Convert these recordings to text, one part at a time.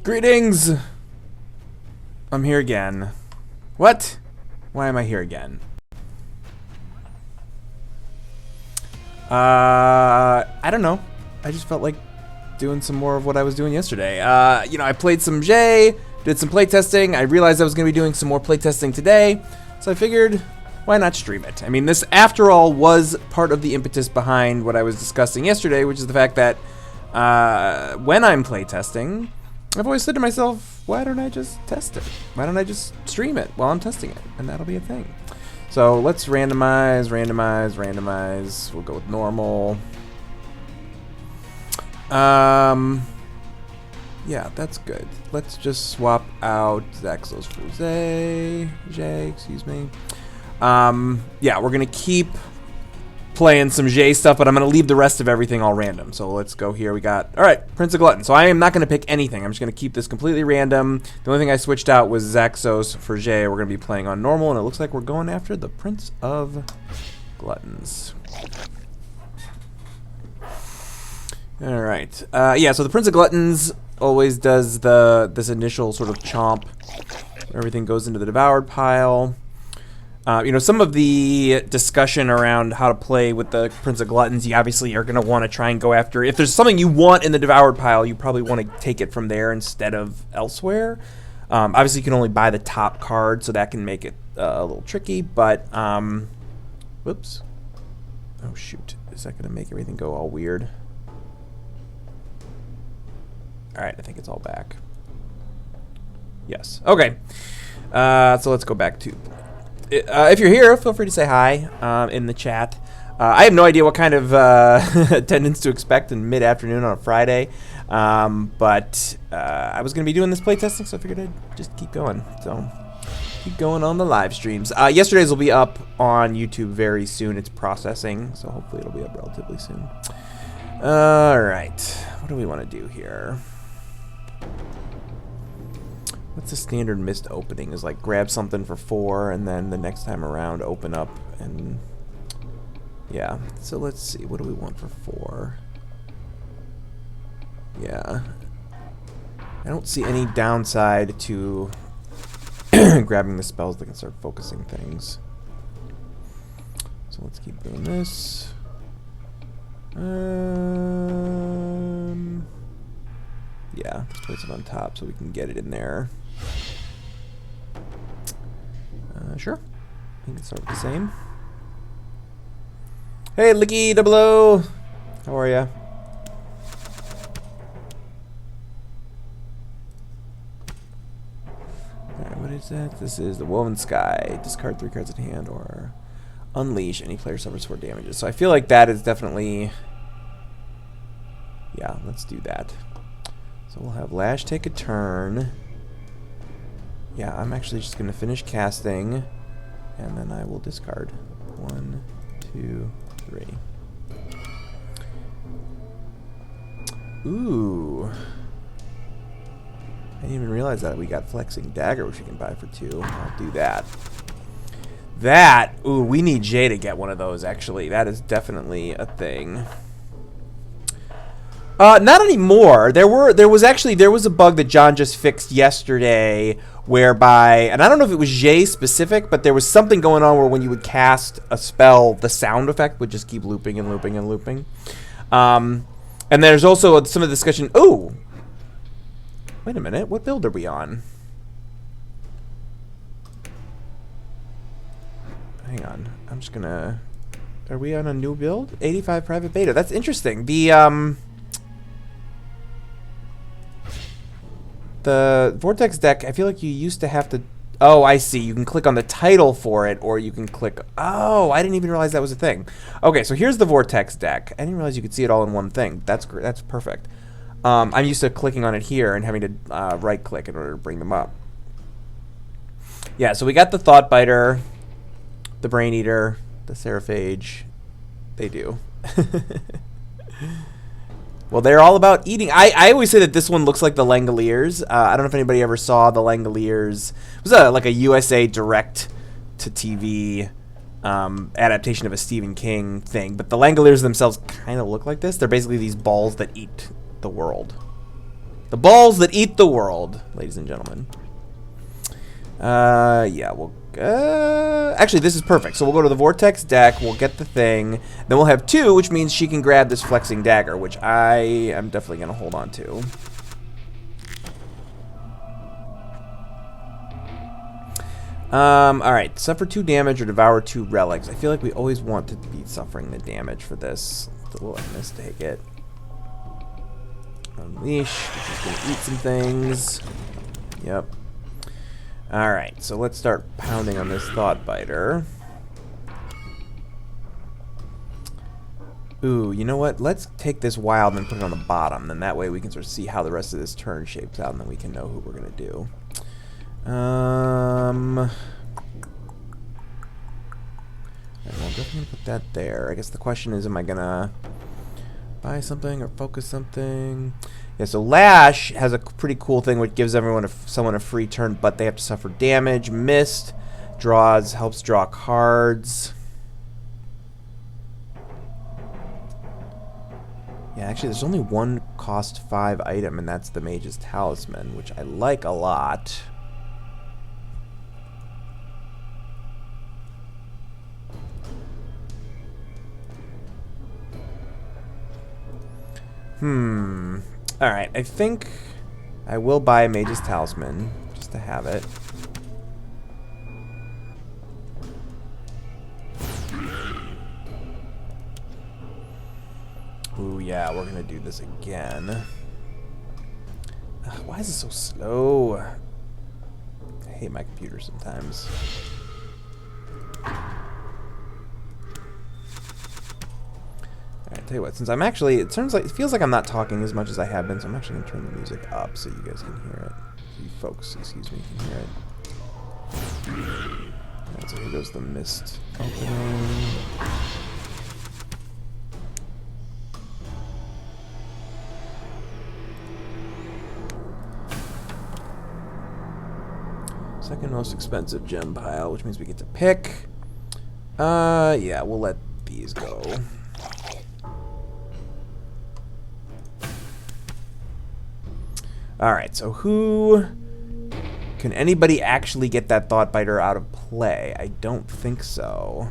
Greetings! I'm here again. What? Why am I here again? I don't know. I just felt like doing some more of what I was doing yesterday. You know, I played some J, did some playtesting. I realized I was going to be doing some more playtesting today, so I figured, why not stream it? I mean, this, after all, was part of the impetus behind what I was discussing yesterday, which is the fact that when I'm playtesting, I've always said to myself, why don't I just test it? Why don't I just stream it while I'm testing it? And that'll be a thing. So let's randomize. We'll go with normal. Yeah, that's good. Let's just swap out Zaxos for Jay, excuse me. Yeah, we're gonna keep playing some J stuff, but I'm gonna leave the rest of everything all random. So let's go here. We got, all right, Prince of Glutton. So I am not gonna pick anything. I'm just gonna keep this completely random. The only thing I switched out was Zaxos for J. We're gonna be playing on normal, and it looks like we're going after the Prince of Gluttons. All right. Yeah. So the Prince of Gluttons always does this initial sort of chomp. Everything goes into the devoured pile. You know, some of the discussion around how to play with the Prince of Gluttons, you obviously are going to want to try and go after. If there's something you want in the devoured pile, you probably want to take it from there instead of elsewhere. Obviously, you can only buy the top card, so that can make it a little tricky. But, whoops. Oh, shoot. Is that going to make everything go all weird? All right, I think it's all back. Yes. Okay. So let's go back to... if you're here, feel free to say hi in the chat. I have no idea what kind of attendance to expect in mid-afternoon on a Friday, but I was going to be doing this playtesting, so I figured I'd just keep going. So keep going on the live streams. Yesterday's will be up on YouTube very soon. It's processing, so hopefully it'll be up relatively soon. All right, what do we want to do here? What's the standard missed opening? Is like grab something for 4 and then the next time around open up and yeah. So let's see, what do we want for 4? Yeah. I don't see any downside to grabbing the spells that can start focusing things. So let's keep doing this. Yeah, let's place it on top so we can get it in there. Sure. We can start with the same. Hey, Licky Double O! How are ya? Alright, what is that? This is the Woven Sky. Discard 3 cards in hand or unleash. Any player suffers 4 damages. So I feel like that is definitely... Yeah, let's do that. So we'll have Lash take a turn. Yeah, I'm actually just going to finish casting, and then I will discard. 1, 2, 3. Ooh. I didn't even realize that we got Flexing Dagger, which we can buy for 2. I'll do that. Ooh, we need Jay to get one of those, actually. That is definitely a thing. Not anymore. There was a bug that John just fixed yesterday whereby, and I don't know if it was Jay specific, but there was something going on where when you would cast a spell, the sound effect would just keep looping and looping and looping. And there's also some of the discussion. Oh, wait a minute. What build are we on? Hang on. I'm just gonna. Are we on a new build? 85 private beta. That's interesting. The Vortex Deck, I feel like you used to have to... Oh, I see. You can click on the title for it, or you can click... Oh, I didn't even realize that was a thing. Okay, so here's the Vortex Deck. I didn't realize you could see it all in one thing. That's perfect. I'm used to clicking on it here and having to right-click in order to bring them up. Yeah, so we got the Thoughtbiter, the Brain Eater, the Seraphage. They do. Well, they're all about eating. I always say that this one looks like the Langoliers. I don't know if anybody ever saw the Langoliers. It was like a USA direct-to-TV adaptation of a Stephen King thing. But the Langoliers themselves kind of look like this. They're basically these balls that eat the world. The balls that eat the world, ladies and gentlemen. Yeah, we'll... actually, this is perfect. So we'll go to the Vortex Deck, we'll get the thing, then we'll have 2, which means she can grab this Flexing Dagger, which I am definitely going to hold on to. Alright, suffer 2 damage or devour 2 relics. I feel like we always want to be suffering the damage for this. We'll let this take it. Unleash, which is going to eat some things. Yep. Alright, so let's start pounding on this Thought Biter. Ooh, you know what? Let's take this wild and put it on the bottom. Then that way we can sort of see how the rest of this turn shapes out, and then we can know who we're going to do. Well, definitely put that there. I guess the question is, am I gonna buy something or focus something? Yeah, so Lash has a pretty cool thing which gives someone a free turn, but they have to suffer damage. Mist helps draw cards. Yeah, actually, there's only one cost 5 item, and that's the Mage's Talisman, which I like a lot. Alright, I think I will buy a Mage's Talisman, just to have it. Ooh, yeah, we're gonna do this again. Ugh, why is it so slow? I hate my computer sometimes. Alright, tell you what, since I'm actually, it feels like I'm not talking as much as I have been, so I'm actually gonna turn the music up so you guys can hear it. So you folks, excuse me, can hear it. Alright, so here goes the mist opening. Second most expensive gem pile, which means we get to pick. Yeah, we'll let these go. Alright, so can anybody actually get that Thought Biter out of play? I don't think so.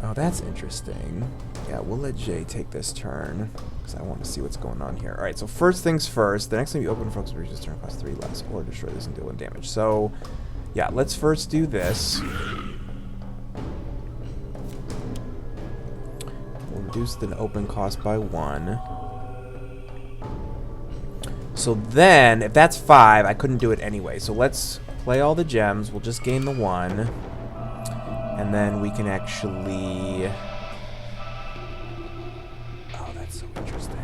Oh, that's interesting. Yeah, we'll let Jay take this turn, because I want to see what's going on here. Alright, so first things first, the next time you open Vortex Breach, this turn costs 3 less, or destroy this and deal 1 damage. So, yeah, let's first do this. We'll reduce the open cost by 1. So then, if that's 5, I couldn't do it anyway. So let's play all the gems, we'll just gain the 1. And then we can actually... Oh, that's so interesting.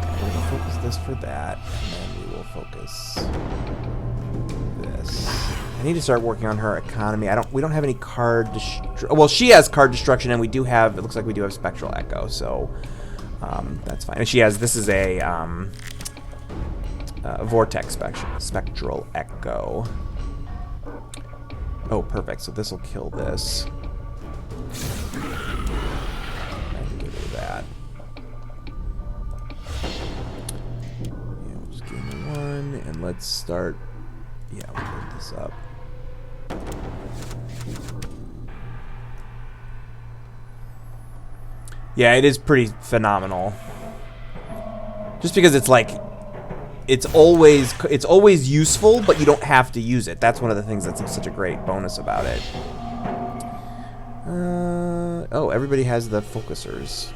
We're going to focus this for that, and then we will focus this. I need to start working on her economy. We don't have any card well, she has card destruction, and we do have, it looks like we do have Spectral Echo, so that's fine. And she has, this is a Vortex Spectral Echo. Oh, perfect. So this will kill this. I can get rid of that. Yeah, we'll just give me 1, and let's start. Yeah, we'll put this up. Yeah, it is pretty phenomenal. Just because it's like, it's always useful, but you don't have to use it. That's one of the things that's such a great bonus about it. Oh, everybody has the focusers.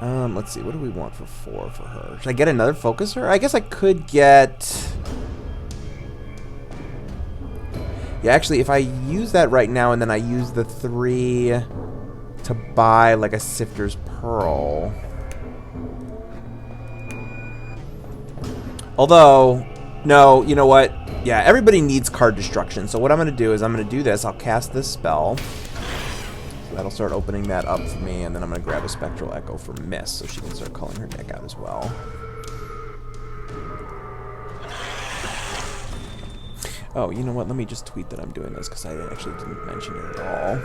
Let's see, what do we want for 4 for her? Should I get another focuser? I guess I could get... Yeah, actually, if I use that right now and then I use the 3 to buy like a Sifter's Pearl... Although, no, you know what? Yeah, everybody needs card destruction. So what I'm going to do is I'm going to do this. I'll cast this spell. So that'll start opening that up for me. And then I'm going to grab a Spectral Echo for Mist so she can start culling her deck out as well. Oh, you know what? Let me just tweet that I'm doing this because I actually didn't mention it at all.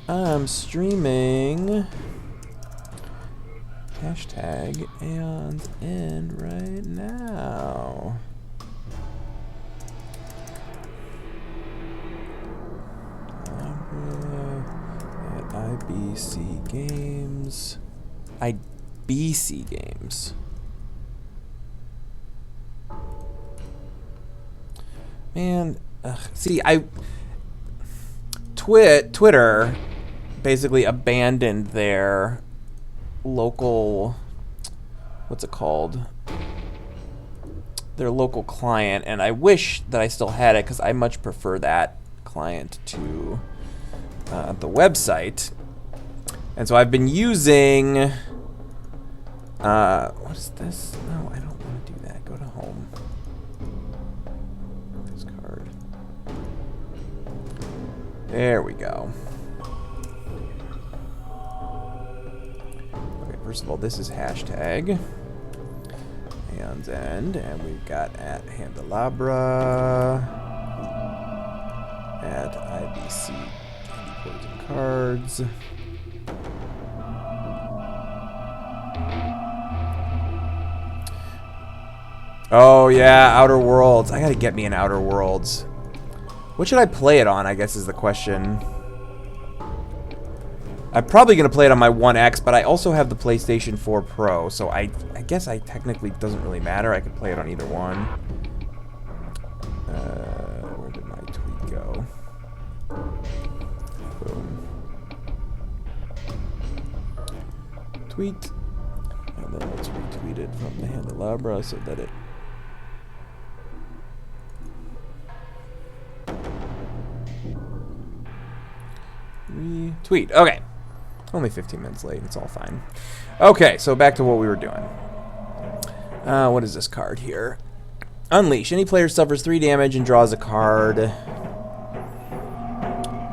I'm streaming hashtag Aeon's End right now. At IBC Games. IBC Games. Man, see, Twitter basically abandoned their local, what's it called? Their local client, and I wish that I still had it because I much prefer that client to the website. And so I've been using, what is this? No, I don't want to do that. Go to home. This card. There we go. Okay, first of all, this is hashtag Aeon's End, and we've got at Handelabra, at IBC Candy Cords and Cards. Oh yeah, Outer Worlds. I gotta get me an Outer Worlds. What should I play it on, I guess is the question. I'm probably gonna play it on my 1X, but I also have the PlayStation 4 Pro, so I guess I technically doesn't really matter. I could play it on either one. Where did my tweet go? Boom. Tweet. And then let's retweet it from the Handelabra so that it... Retweet. Okay. Only 15 minutes late. It's all fine. Okay, so back to what we were doing. What is this card here? Unleash. Any player suffers 3 damage and draws a card.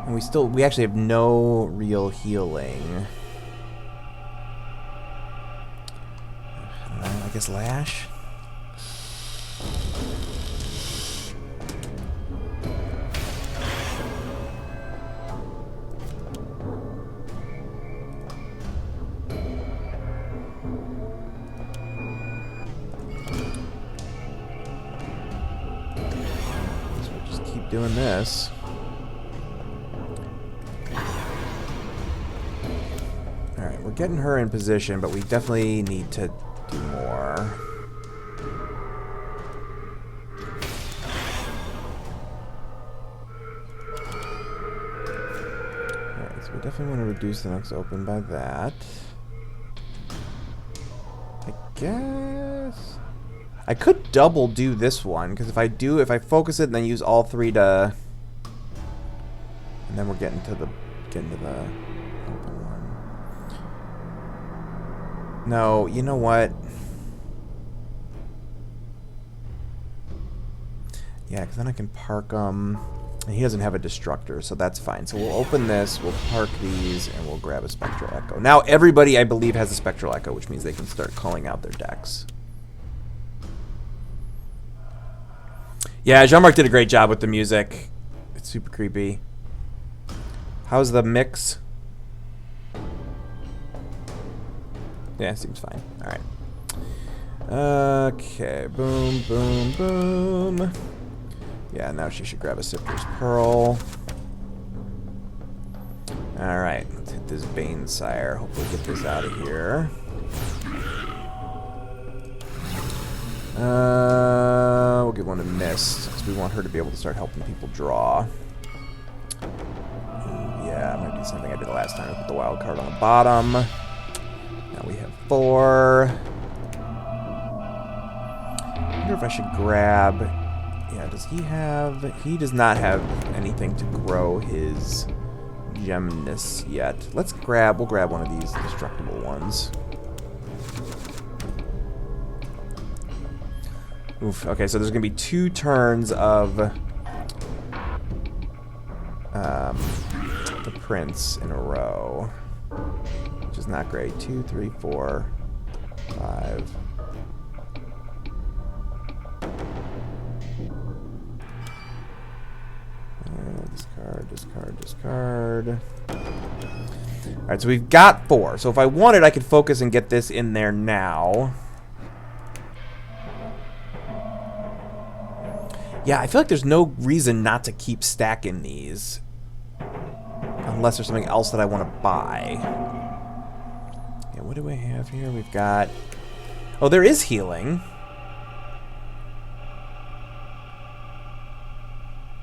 And we actually have no real healing. I guess Lash. Doing this. Alright, we're getting her in position, but we definitely need to do more. Alright, so we definitely want to reduce the next open by that. I guess... I could double do this one, because if I focus it and then use all 3 to... And then we're getting to the open one. No, you know what? Yeah, because then I can park them. And he doesn't have a Destructor, so that's fine. So we'll open this, we'll park these, and we'll grab a Spectral Echo. Now everybody, I believe, has a Spectral Echo, which means they can start calling out their decks. Yeah, Jean-Marc did a great job with the music. It's super creepy. How's the mix? Yeah, seems fine. Alright. Okay, boom, boom, boom. Yeah, now she should grab a Sifter's Pearl. Alright, let's hit this Banesire. Hopefully get this out of here. We'll give one a Mist, because we want her to be able to start helping people draw. Yeah, I'm going to do something I did last time. I put the wild card on the bottom. Now we have 4. I wonder if I should grab... Yeah, does he have... He does not have anything to grow his gemness yet. We'll grab one of these destructible ones. Oof, okay, so there's going to be 2 turns of the Prince in a row, which is not great. 2, 3, 4, 5. discard, discard. Alright, so we've got 4. So if I wanted, I could focus and get this in there now. Yeah, I feel like there's no reason not to keep stacking these. Unless there's something else that I want to buy. Yeah, what do I have here? We've got... Oh, there is healing.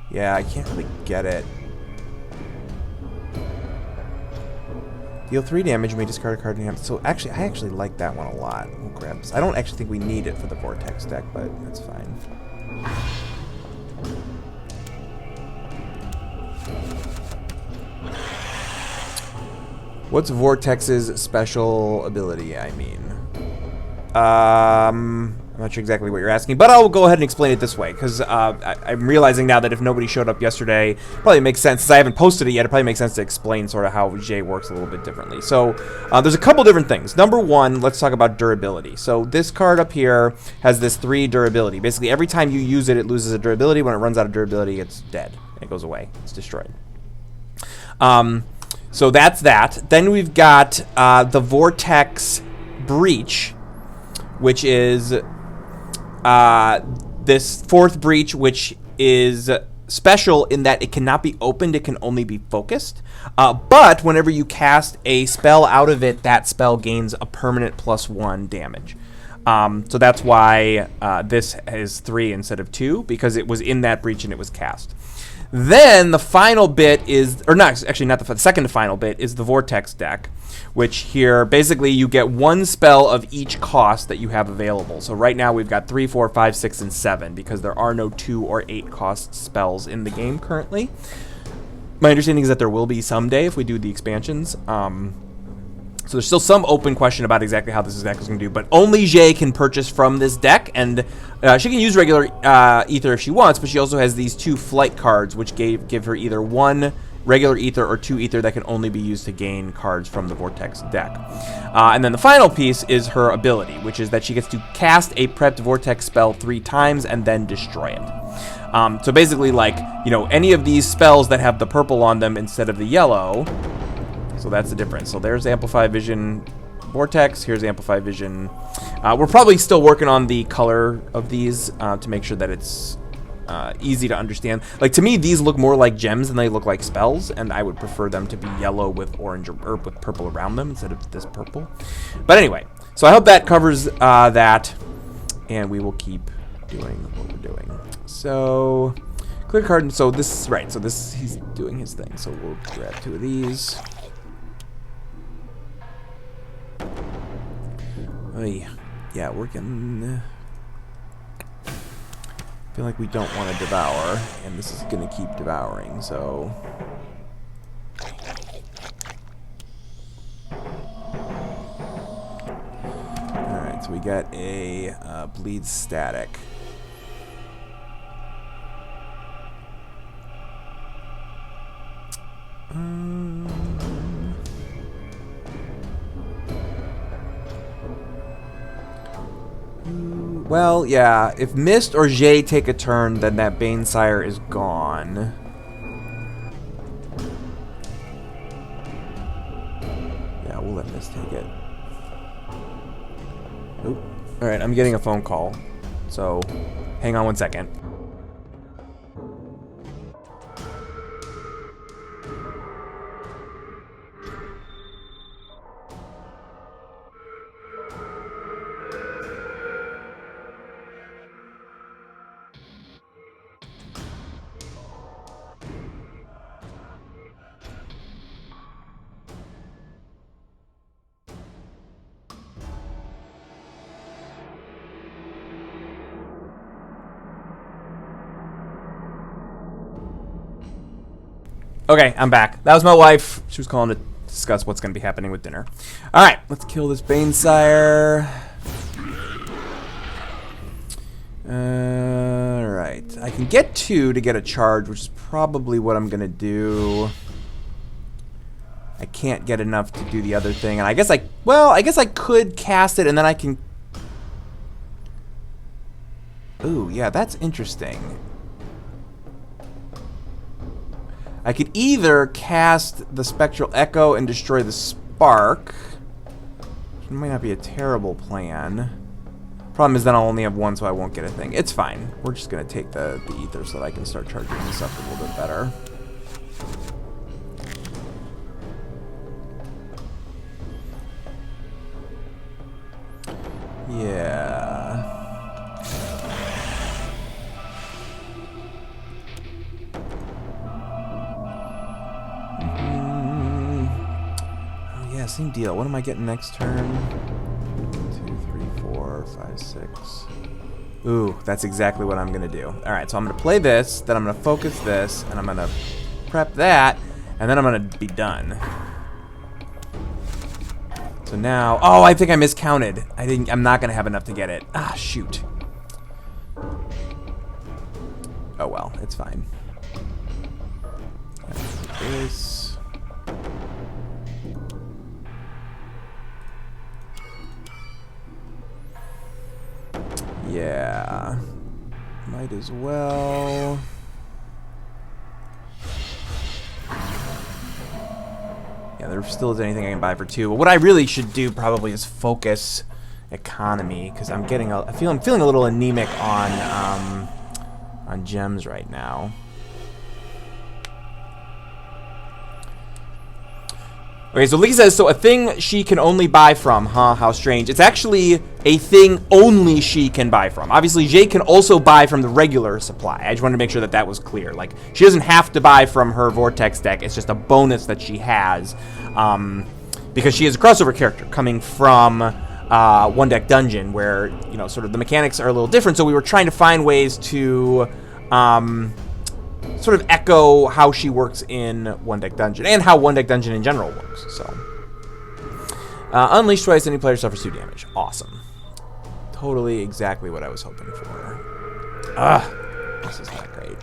Yeah, I can't really get it. Deal 3 damage, you may discard a card in hand. So actually, I actually like that one a lot. We'll grab this. I don't actually think we need it for the Vortex deck, but that's fine. What's Vortex's special ability, I mean? I'm not sure exactly what you're asking, but I'll go ahead and explain it this way, because I'm realizing now that if nobody showed up yesterday, it probably makes sense, since I haven't posted it yet, it probably makes sense to explain sort of how J works a little bit differently. So there's a couple different things. Number one, let's talk about durability. So this card up here has this 3 durability. Basically, every time you use it, it loses a durability. When it runs out of durability, it's dead. It goes away. It's destroyed. So that's that. Then we've got the Vortex Breach, which is this 4th breach, which is special in that it cannot be opened, it can only be focused. But whenever you cast a spell out of it, that spell gains a permanent +1 damage. So that's why this is 3 instead of 2, because it was in that breach and it was cast. Then the final bit is, or not, actually not the second to final bit, is the Vortex deck, which here basically you get 1 spell of each cost that you have available. So right now we've got 3, 4, 5, 6, and 7 because there are no 2 or 8 cost spells in the game currently. My understanding is that there will be someday if we do the expansions. So there's still some open question about exactly how this deck is going to do, but only Jay can purchase from this deck, and she can use regular ether if she wants, but she also has these 2 flight cards, which give her either 1 regular ether or 2 ether that can only be used to gain cards from the Vortex deck. And then the final piece is her ability, which is that she gets to cast a prepped Vortex spell 3 times and then destroy it. So basically, like, you know, any of these spells that have the purple on them instead of the yellow. So that's the difference. So there's Amplify Vision Vortex. Here's Amplify Vision. We're probably still working on the color of these to make sure that it's easy to understand. Like, to me, these look more like gems than they look like spells, and I would prefer them to be yellow with orange or with purple around them instead of this purple. But anyway, so I hope that covers that, and we will keep doing what we're doing. So clear card. So this, right, so this, he's doing his thing. So we'll grab 2 of these. Yeah, we're getting... I feel like we don't want to devour, and this is going to keep devouring, so... Alright, so we got a bleed static. Well, yeah, if Mist or Jay take a turn, then that Banesire is gone. Yeah, we'll let Mist take it. Oop. Alright, I'm getting a phone call, so hang on 1 second. Okay, I'm back. That was my wife. She was calling to discuss what's going to be happening with dinner. All right, let's kill this Banesire. All right, I can get 2 to get a charge, which is probably what I'm going to do. I can't get enough to do the other thing, and I guess I could cast it, and then I can... Ooh, yeah, that's interesting. I could either cast the Spectral Echo and destroy the Spark. It might not be a terrible plan. Problem is then I'll only have one, so I won't get a thing. It's fine. We're just going to take the Ether so that I can start charging this up a little bit better. Yeah. Oh, yeah, same deal. What am I getting next turn? 2, 3, 4, 5, 6. Ooh, that's exactly what I'm going to do. All right, so I'm going to play this, then I'm going to focus this, and I'm going to prep that, and then I'm going to be done. So now, oh, I think I miscounted. I'm not going to have enough to get it. Ah, shoot. Oh, well, it's fine. This. Yeah. Might as well. Yeah, there still isn't anything I can buy for 2. But what I really should do probably is focus economy, because I'm getting I'm feeling a little anemic on gems right now. Okay, so Lee says, so a thing she can only buy from, huh? How strange. It's actually a thing only she can buy from. Obviously, Jay can also buy from the regular supply. I just wanted to make sure that that was clear. Like, she doesn't have to buy from her Vortex deck. It's just a bonus that she has, because she is a crossover character coming from One Deck Dungeon, where, you know, sort of the mechanics are a little different. So we were trying to find ways to sort of echo how she works in One Deck Dungeon and how One Deck Dungeon in general works. So, unleash twice, any player suffers 2 damage. Awesome. Totally exactly what I was hoping for. This is not great.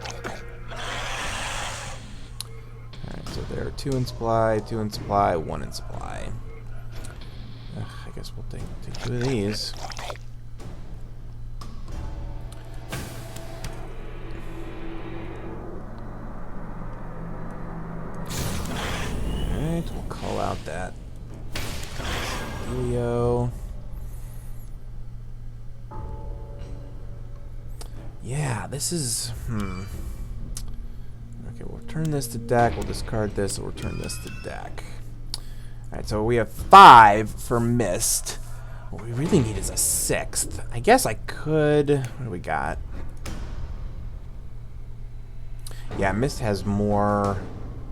Alright, so there are 2 in supply, 2 in supply, 1 in supply. I guess we'll take 2 of these. Alright, we'll call out that Helio. Yeah, this is... Okay, we'll turn this to deck, we'll discard this, and we'll turn this to deck. Alright, so we have 5 for Mist. What we really need is a 6th. I guess I could... What do we got? Yeah, Mist has more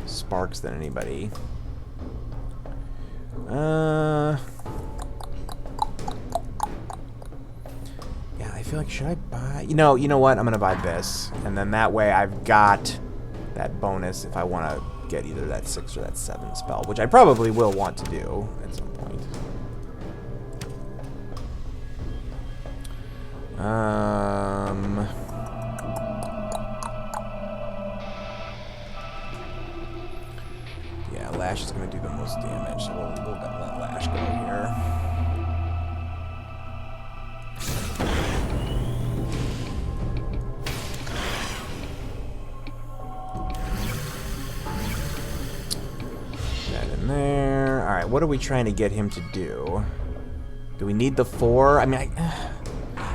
sparks than anybody. Yeah, I feel like, should I buy... You know what? I'm going to buy this. And then that way I've got that bonus if I want to get either that 6 or that 7 spell, which I probably will want to do at some point. Yeah, Lash is going to do the most damage, so we'll let Lash go here. That in there. Alright, what are we trying to get him to do? Do we need the 4? I mean,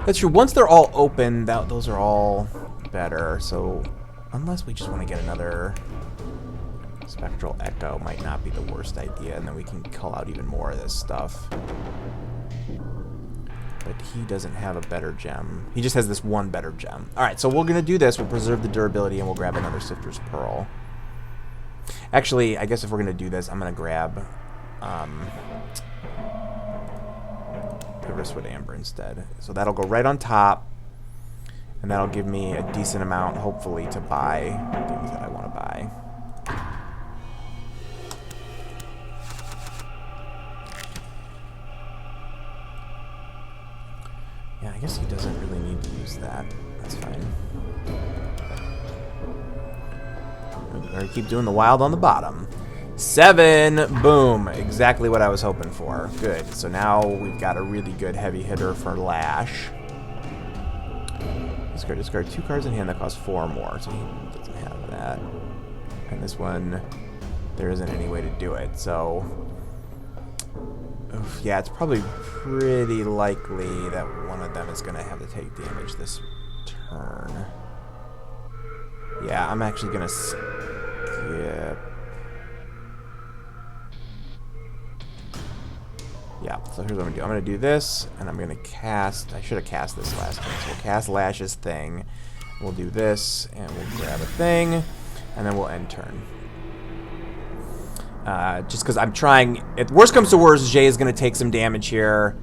that's true. Once they're all open, those are all better. So, unless we just want to get another Spectral Echo, might not be the worst idea, and then we can call out even more of this stuff. But he doesn't have a better gem. He just has this one better gem. Alright, so we're going to do this. We'll preserve the durability, and we'll grab another Sifter's Pearl. Actually, I guess if we're going to do this, I'm going to grab Riftwood Amber instead. So that'll go right on top, and that'll give me a decent amount, hopefully, to buy things that I want to buy. Yeah, I guess he doesn't really need to use that. That's fine. Or keep doing the wild on the bottom. 7, boom, exactly what I was hoping for. Good. So now we've got a really good heavy hitter for Lash. Discard 2 cards in hand that cost 4 more, so he doesn't have that. And this one, there isn't any way to do it. So, oof, yeah, it's probably pretty likely that one of them is going to have to take damage this turn. Yeah, I'm actually going to skip. Yeah, so here's what I'm going to do. I'm going to do this, and I'm going to cast... I should have cast this last time. So we'll cast Lash's thing. We'll do this, and we'll grab a thing, and then we'll end turn. Just because I'm trying... If worst comes to worst, Jay is going to take some damage here.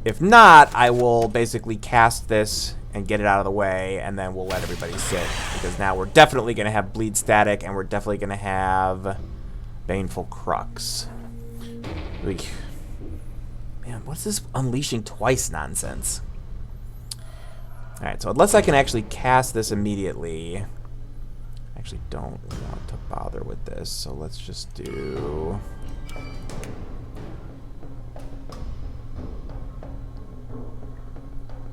If not, I will basically cast this and get it out of the way, and then we'll let everybody sit. Because now we're definitely going to have Bleed Static, and we're definitely going to have Baneful Crux. Man, what's this unleashing twice nonsense? Alright, so unless I can actually cast this immediately, I actually don't want to bother with this, so let's just do...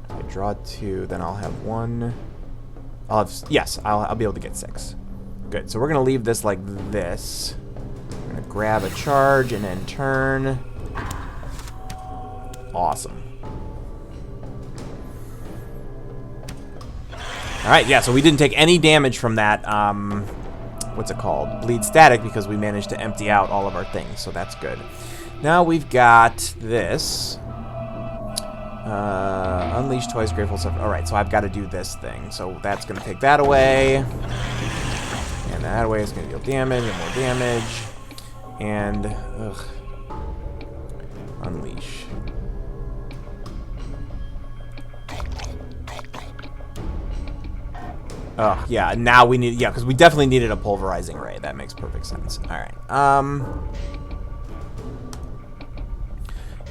If I draw 2, then I'll have 1... Yes, I'll be able to get 6. Good, so we're going to leave this like this. We're going to grab a charge and then turn... Awesome. Alright, yeah, so we didn't take any damage from that, what's it called? Bleed Static, because we managed to empty out all of our things, so that's good. Now we've got this. Unleash twice, Grateful Suffer. Alright, so I've got to do this thing. So that's going to take that away. And that away is going to deal damage and more damage. And, Unleash. Oh, yeah, now we need... Yeah, because we definitely needed a Pulverizing Ray. That makes perfect sense. Alright.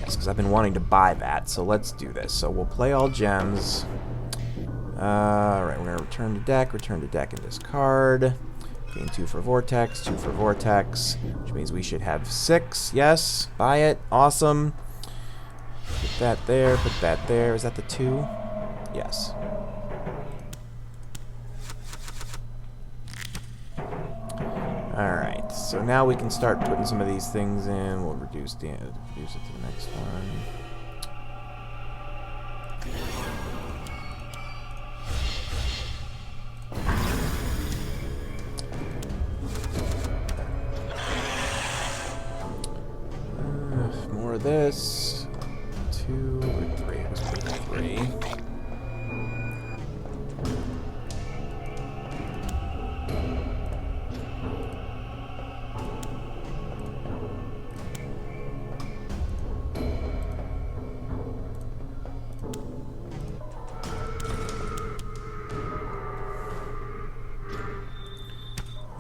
Yes, because I've been wanting to buy that, so let's do this. So we'll play all gems. Alright, we're going to return to deck, and discard. Gain 2 for Vortex, 2 for Vortex, which means we should have 6. Yes, buy it. Awesome. Put that there, put that there. Is that the 2? Yes. Alright, so now we can start putting some of these things in. We'll reduce it to the next one. More of this. 2 or 3. Let's put 3.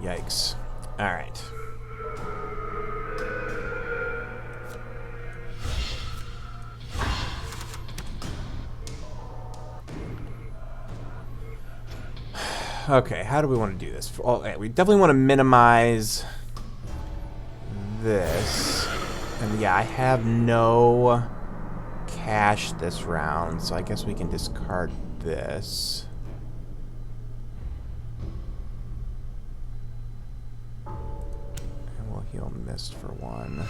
Yikes. Alright. Okay, how do we want to do this? We definitely want to minimize this. And yeah, I have no cash this round, so I guess we can discard this. And we'll heal Mist for 1.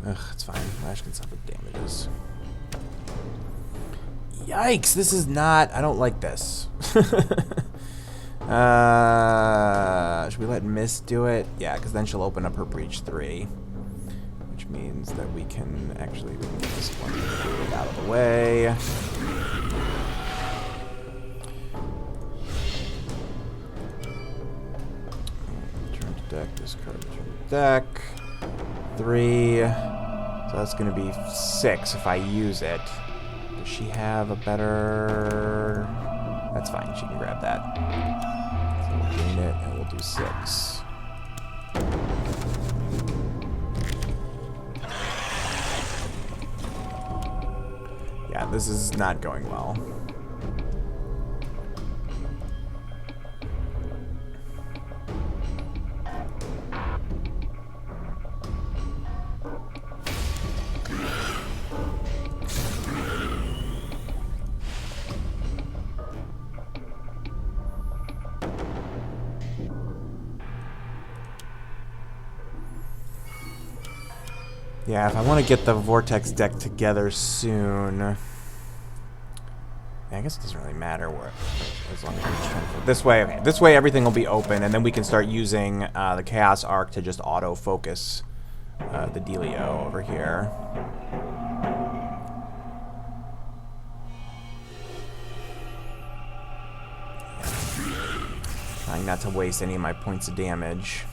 Ugh, it's fine. Lash can suffer damages. Yikes! This is not... I don't like this. Should we let Mist do it? Yeah, because then she'll open up her Breach 3. Which means that we can actually get this one out of the way. Return to deck, discard, return to deck. 3. So that's going to be 6 if I use it. Does she have a better... That's fine. She can grab that. So we'll gain it, and we'll do 6. Yeah, this is not going well. Yeah, if I want to get the Vortex deck together soon... Yeah, I guess it doesn't really matter where, as long as I'm just trying to... This way, okay. This way everything will be open, and then we can start using the Chaos Arc to just auto-focus the dealio over here. Trying not to waste any of my points of damage.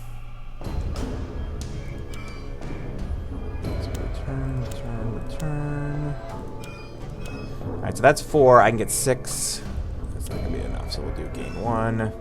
Return. Alright, so that's 4. I can get 6. That's not going to be enough, so we'll do gain 1.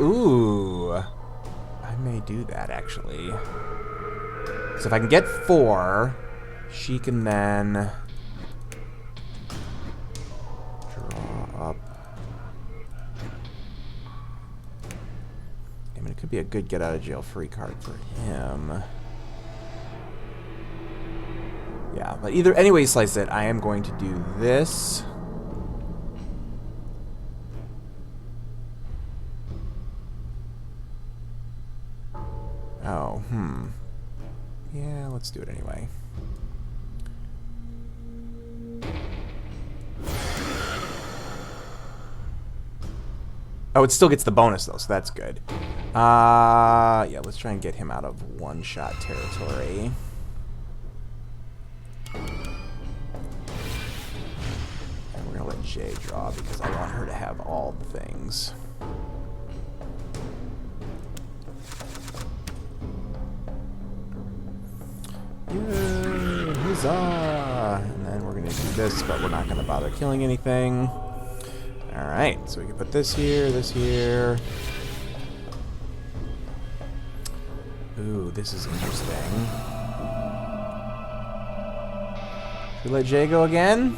Ooh. I may do that, actually. So if I can get 4, she can then draw up. I mean, it could be a good get-out-of-jail-free card for him. Yeah, but any way you slice it, I am going to do this. Oh, yeah, let's do it anyway. Oh, it still gets the bonus, though, so that's good. Yeah, let's try and get him out of one-shot territory. And we're going to let Jay draw because I want her to have all the things. Yay, huzzah! And then we're gonna do this, but we're not gonna bother killing anything. Alright, so we can put this here, this here. Ooh, this is interesting. Should we let Jay go again?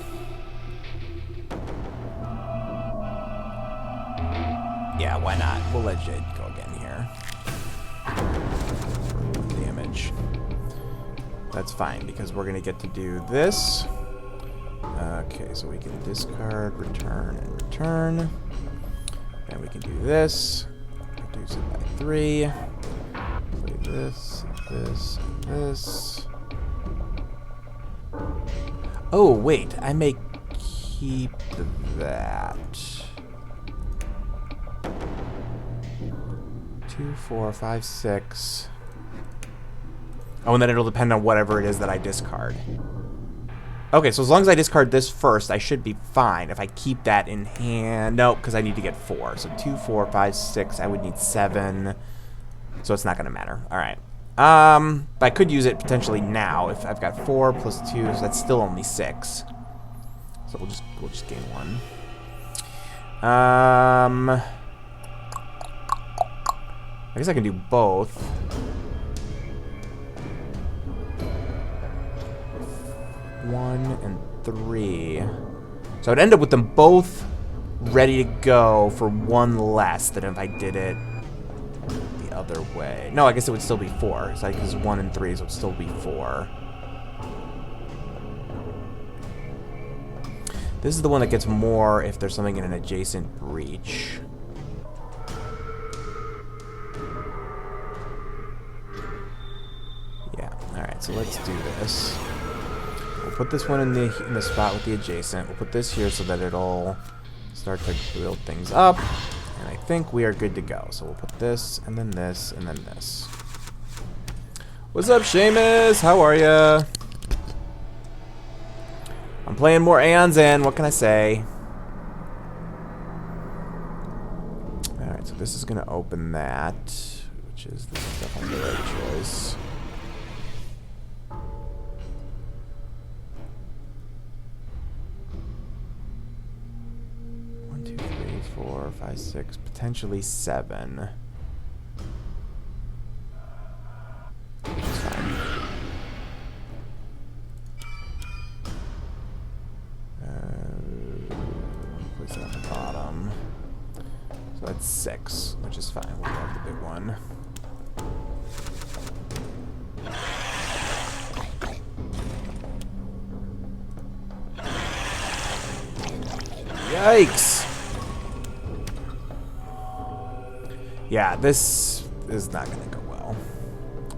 Yeah, why not? We'll let Jay go again here. Damage. That's fine, because we're going to get to do this. Okay, so we can discard, return, and return. And we can do this. Reduce it by 3. Play this, this, and this. Oh, wait. I may keep that. 2, 4, 5, 6... Oh, and then it'll depend on whatever it is that I discard. Okay, so as long as I discard this first, I should be fine. If I keep that in hand... Nope, because I need to get 4. So 2, 4, 5, 6. I would need 7. So it's not going to matter. All right. But I could use it potentially now. If I've got 4 plus 2, so that's still only 6. So we'll just gain 1. I guess I can do both. 1 and 3. So I'd end up with them both ready to go for 1 less than if I did it the other way. No, I guess it would still be 4. So because 1 and 3, so it would still be 4. This is the one that gets more if there's something in an adjacent breach. Yeah. All right. So let's do this. We'll put this one in the spot with the adjacent. We'll put this here so that it'll start to build things up. And I think we are good to go. So we'll put this, and then this, and then this. What's up, Seamus? How are ya? I'm playing more Aeons in. What can I say? Alright, so this is going to open that, which is definitely the right choice. 4, 5, 6, potentially 7. Which is fine. Place it at the bottom. So that's 6, which is fine. We'll grab the big one. Yikes. Yeah, this is not going to go well.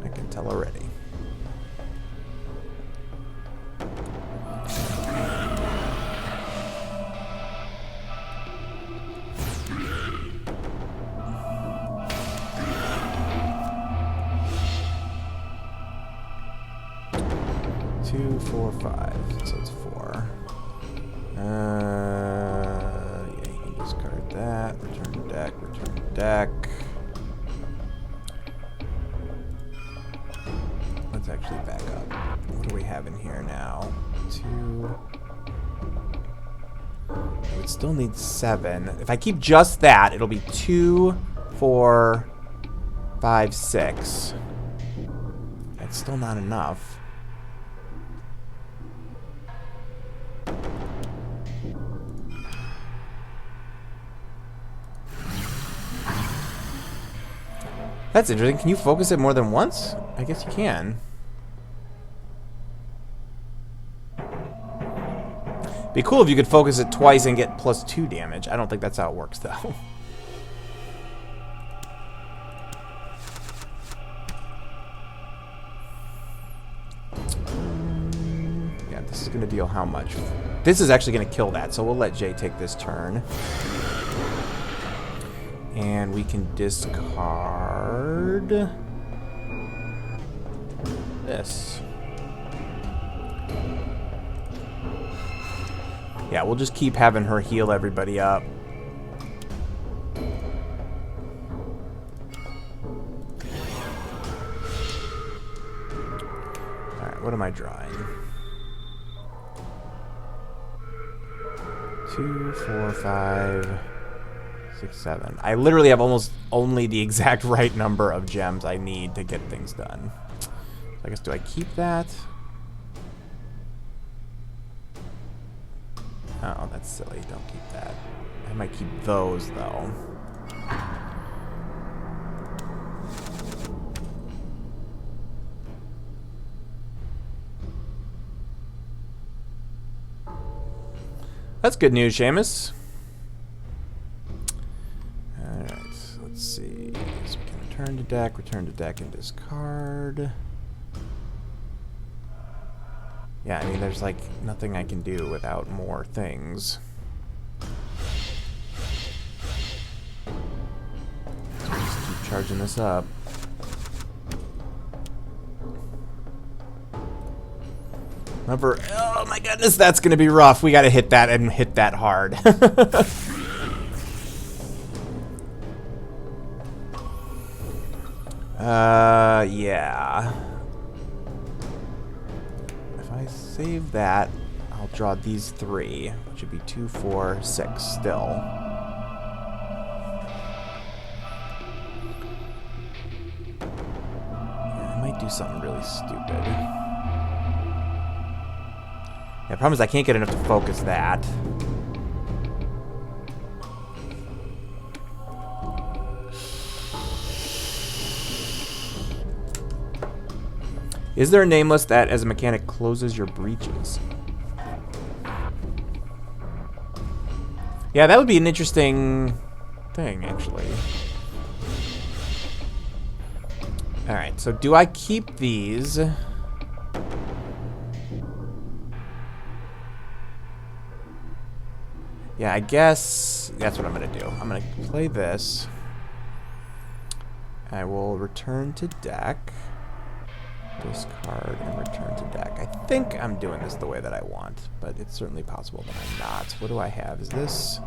I can tell already. Two, 4, 5. So it's 4. Yeah, you can discard that. Return to deck. Return to deck. Let's actually back up. What do we have in here now? 2. I would still need 7. If I keep just that, it'll be 2, 4, 5, 6. That's still not enough. That's interesting. Can you focus it more than once? I guess you can. Be cool if you could focus it twice and get +2 damage. I don't think that's how it works, though. Yeah, this is going to deal how much? This is actually going to kill that, so we'll let Jay take this turn. And we can discard this. Yeah, we'll just keep having her heal everybody up. Alright, what am I drawing? 2, 4, 5... 6, 7. I literally have almost only the exact right number of gems I need to get things done. So I guess, do I keep that? Oh, that's silly. Don't keep that. I might keep those, though. That's good news, Seamus. Let's see. So we can return to deck, and discard. Yeah, I mean, there's like nothing I can do without more things. So just keep charging this up. Remember, oh my goodness, that's gonna be rough. We gotta hit that and hit that hard. Yeah. If I save that, I'll draw these 3, which would be 2, 4, 6 still. Yeah, I might do something really stupid. Yeah, the problem is I can't get enough to focus that. Is there a nameless that, as a mechanic, closes your breaches? Yeah, that would be an interesting thing, actually. Alright, so do I keep these? Yeah, I guess that's what I'm going to do. I'm going to play this. I will return to deck. Discard and return to deck. I think I'm doing this the way that I want, but it's certainly possible that I'm not. What do I have? Is this...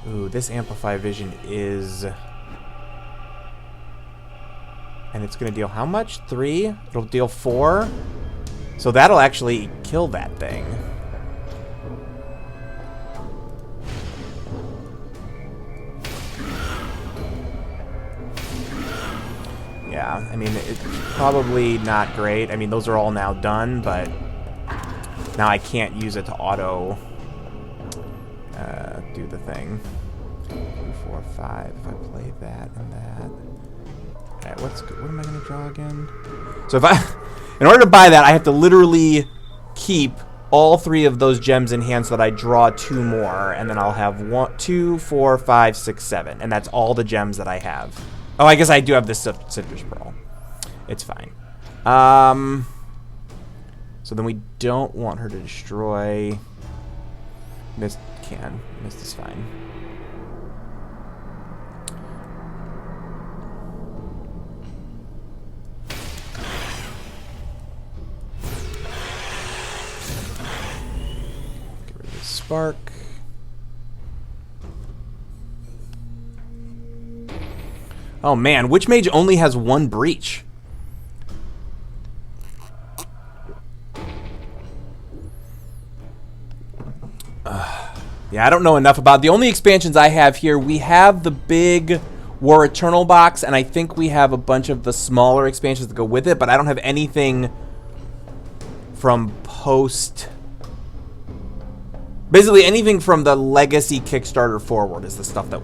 Ooh, this Amplify Vision is... And it's going to deal how much? 3? It'll deal 4? So that'll actually kill that thing. Yeah, I mean, it's probably not great. I mean, those are all now done, but now I can't use it to auto do the thing. 2, 4, 5. If I play that and that. Alright, what am I going to draw again? So if I... In order to buy that, I have to literally keep all 3 of those gems in hand so that I draw 2 more, and then I'll have 1, 2, 4, 5, 6, 7, and that's all the gems that I have. Oh, I guess I do have this Citrus Pearl. It's fine. So then we don't want her to destroy. Mist can. Mist is fine. Get rid of the spark. Oh man, which mage only has 1 breach? Yeah, I don't know enough about it. The only expansions I have here, we have the big War Eternal box, and I think we have a bunch of the smaller expansions that go with it, but I don't have anything from post... Basically, anything from the Legacy Kickstarter forward is the stuff that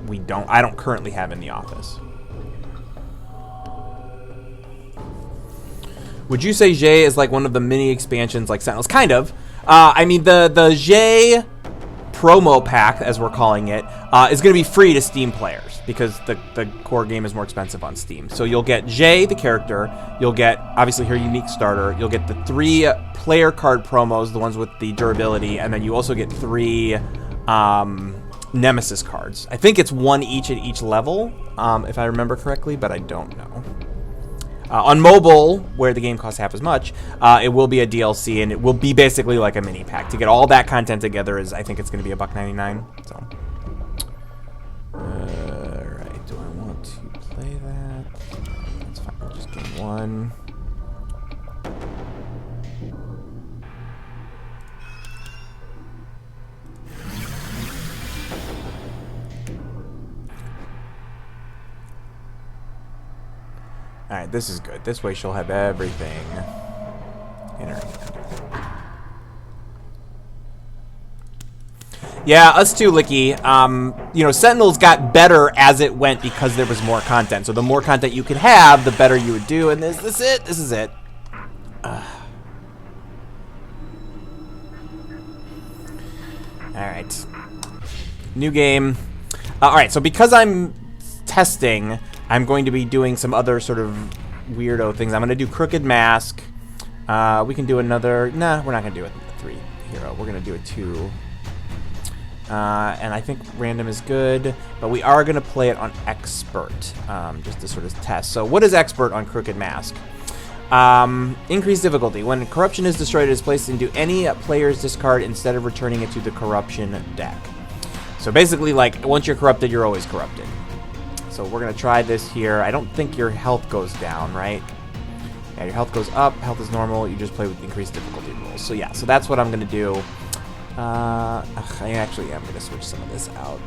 I don't currently have in the office. Would you say Jay is like one of the mini expansions like Sentinels? Kind of. I mean, the Jay promo pack, as we're calling it, is going to be free to Steam players because the core game is more expensive on Steam. So you'll get Jay, the character. You'll get, obviously, her unique starter. You'll get the 3 player card promos, the ones with the durability, and then you also get 3 Nemesis cards. I think it's 1 each at each level, if I remember correctly, but I don't know. On mobile, where the game costs half as much, it will be a DLC, and it will be basically like a mini pack. To get all that content together I think it's going to be $1.99. So, alright, do I want to play that? That's fine, I'll just game 1. Alright, this is good. This way she'll have everything in her hand. Yeah, us too, Licky. You know, Sentinels got better as it went because there was more content. So the more content you could have, the better you would do. And this is it. This is it. Alright. New game. Alright, so because I'm testing... I'm going to be doing some other sort of weirdo things. I'm going to do Crooked Mask. We can do another... Nah, we're not going to do a 3 hero. We're going to do a 2. And I think random is good. But we are going to play it on Expert, just to sort of test. So what is Expert on Crooked Mask? Increased difficulty. When corruption is destroyed, it is placed into any player's discard instead of returning it to the corruption deck. So basically, like, once you're corrupted, you're always corrupted. So we're going to try this here. I don't think your health goes down, right? Yeah, your health goes up. Health is normal. You just play with increased difficulty rules. So yeah, so that's what I'm going to do. I actually am going to switch some of this out.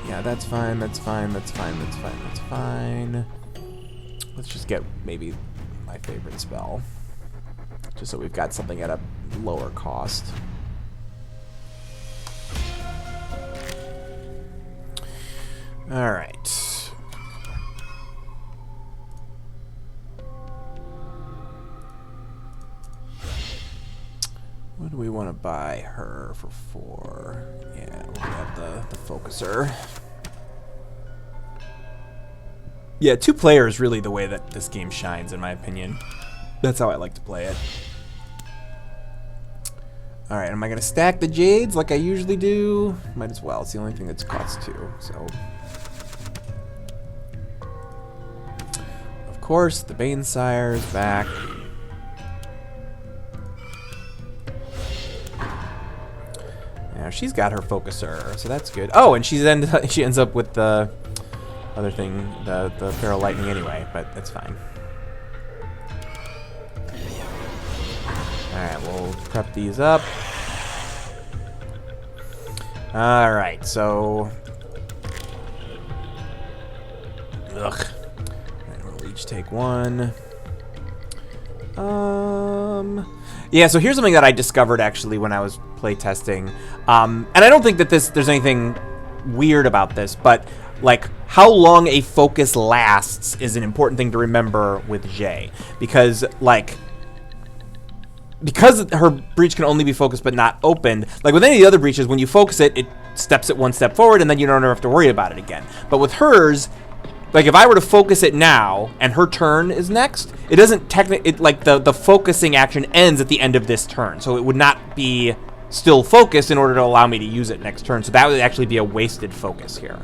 Yeah, that's fine. That's fine. That's fine. That's fine. That's fine. Let's just get maybe my favorite spell. Just so we've got something at a lower cost. All right. What do we want to buy her for 4? Yeah, we'll have the focuser. Yeah, 2 player is really the way that this game shines, in my opinion. That's how I like to play it. Alright, am I going to stack the Jades like I usually do? Might as well. It's the only thing that's cost 2, so... Of course, the Banesire is back. Now she's got her focuser, so that's good. Oh, and she ends up with the other thing, the Feral Lightning anyway, but that's fine. Alright, we'll prep these up. Alright, so... Ugh. We'll each take 1. Yeah, so here's something that I discovered actually when I was playtesting. And I don't think that there's anything weird about this, but like how long a focus lasts is an important thing to remember with Jay. Because like because her breach can only be focused but not opened, like with any of the other breaches, when you focus it, it steps it one step forward and then you don't have to worry about it again. But with hers, like if I were to focus it now and her turn is next, it doesn't technically, like the focusing action ends at the end of this turn. So it would not be still focused in order to allow me to use it next turn. So that would actually be a wasted focus here.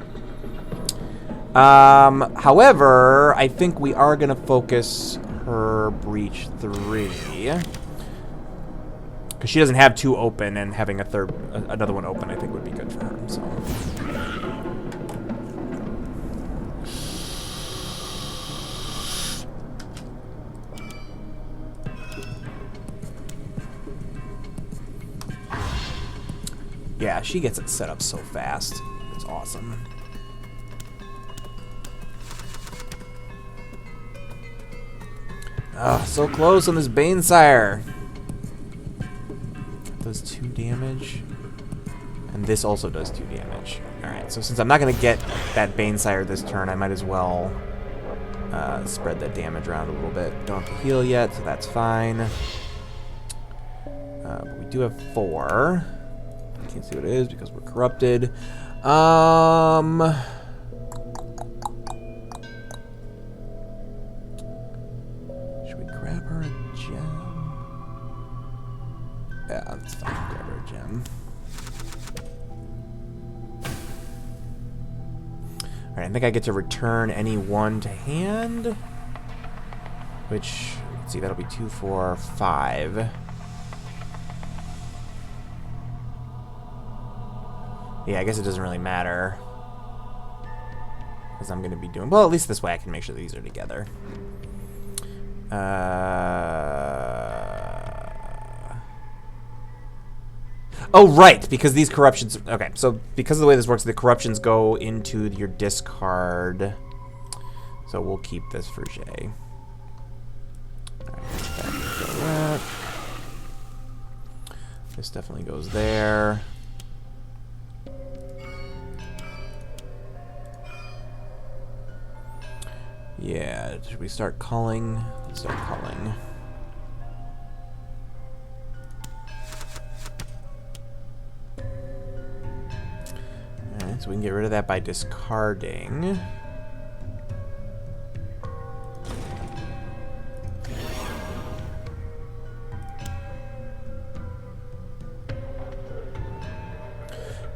However, I think we are going to focus her breach 3. Because she doesn't have 2 open, and having another one open I think would be good for her. So. Yeah, she gets it set up so fast. It's awesome. Ah, so close on this Banesire. Does 2 damage. And this also does 2 damage. Alright, so since I'm not going to get that Banesire this turn, I might as well spread that damage around a little bit. Don't have to heal yet, so that's fine. But we do have 4. Can't see what it is because we're corrupted. Should we grab her a gem? Yeah, that's fine. Grab her a gem. Alright, I think I get to return any 1 to hand. Which, let's see, that'll be 2, 4, 5. Yeah, I guess it doesn't really matter. Because I'm going to be doing... Well, at least this way I can make sure these are together. Oh, right, because these corruptions... Okay, so because of the way this works, the corruptions go into your discard. So we'll keep this for Jay. Alright, this definitely goes there. Yeah, should we start culling? Let's start culling. Alright, so we can get rid of that by discarding.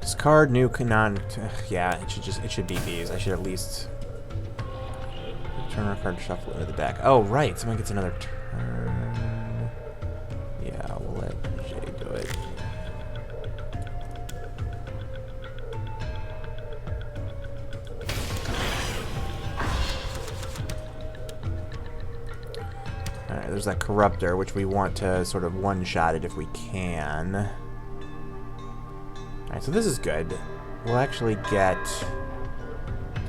Discard new canon. Yeah, it should be these. I should at least turn our card, shuffle into the deck. Oh, right. Someone gets another turn. Yeah, we'll let Jay do it. Alright, there's that Corruptor, which we want to sort of one-shot it if we can. Alright, so this is good. We'll actually get...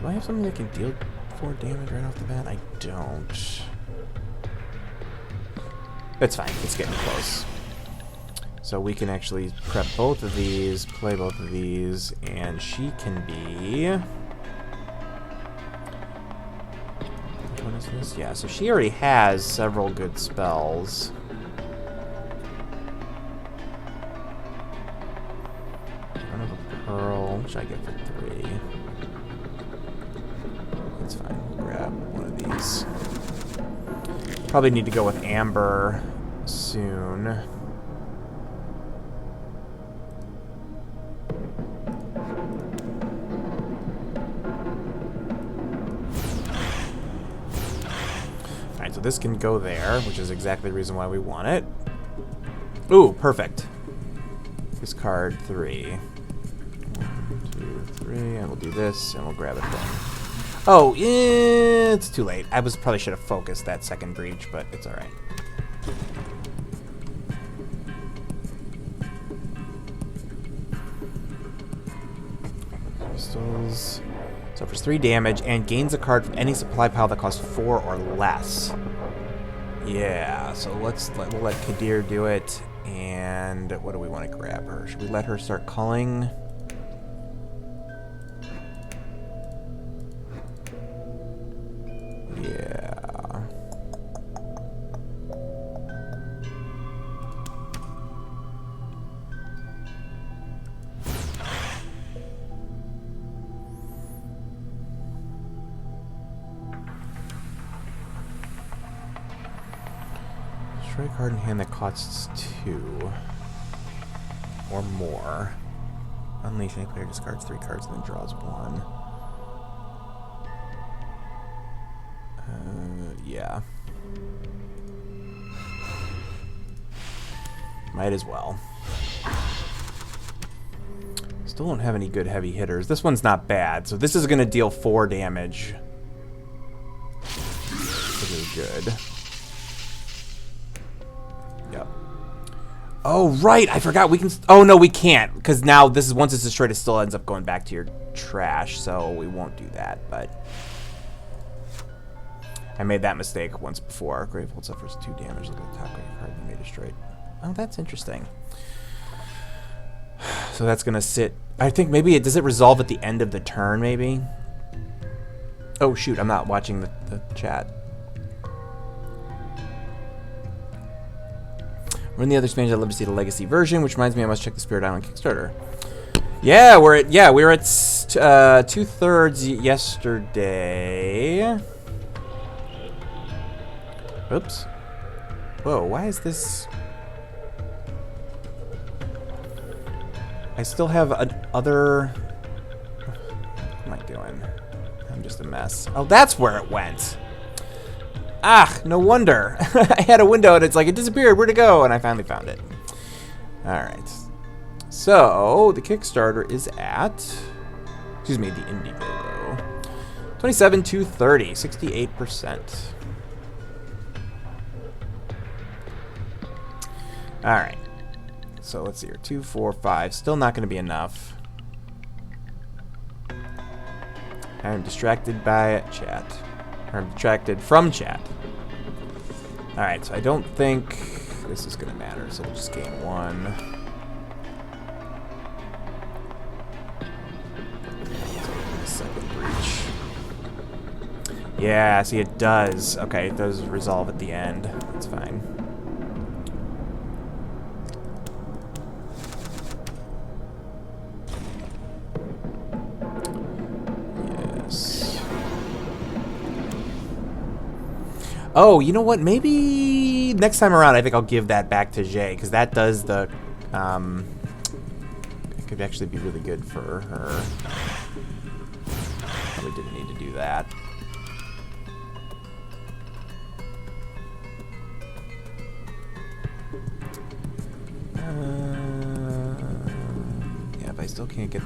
Do I have something that can deal 4 damage right off the bat? I don't. It's fine. It's getting close. So we can actually prep both of these, play both of these, and she can be... Which one is this? Yeah, so she already has several good spells. Run of a Pearl. What should I get for 3? That's fine. We'll grab one of these. Probably need to go with Amber soon. Alright, so this can go there, which is exactly the reason why we want it. Ooh, perfect. Discard 3. 1, 2, 3, and we'll do this, and we'll grab it then. Oh, it's too late. I probably should have focused that second breach, but it's alright. Crystals. Suffers 3 damage and gains a card from any supply pile that costs 4 or less. Yeah, so we'll let Kadir do it. And what do we want to grab her? Should we let her start culling? Yeah. Destroy a card in hand that costs 2 or more. Unleash, any player discards 3 cards and then draws 1. Yeah. Might as well. Still don't have any good heavy hitters. This one's not bad, so this is going to deal 4 damage. Which is good. Yep. Oh, right! I forgot we can... Oh, no, we can't. Because now, this is once it's destroyed, it still ends up going back to your trash, so we won't do that, but... I made that mistake once before. Gravehold suffers 2 damage. Look at the top grave card you may destroy. Oh, that's interesting. So that's going to sit... I think maybe it... Does it resolve at the end of the turn, maybe? Oh, shoot. I'm not watching the chat. We're in the other expansion. I'd love to see the Legacy version, which reminds me I must check the Spirit Island Kickstarter. Yeah, we were at 2/3 yesterday. Oops. Whoa, why is this... I still have other... What am I doing? I'm just a mess. Oh, that's where it went. Ah, no wonder. I had a window and it's like, it disappeared. Where'd it go? And I finally found it. Alright. So, the Kickstarter is at... Excuse me, the Indiegogo. 27,230. 68%. Alright. So let's see here. 2, 4, 5. Still not going to be enough. I'm distracted by chat. Or I'm distracted from chat. Alright, so I don't think this is going to matter. So we'll just gain 1. Second breach. Yeah, see it does. Okay, it does resolve at the end. That's fine. Oh, you know what? Maybe next time around, I think I'll give that back to Jay, because that does the... it could actually be really good for her. Probably didn't need to do that. Yeah, if I still can't get...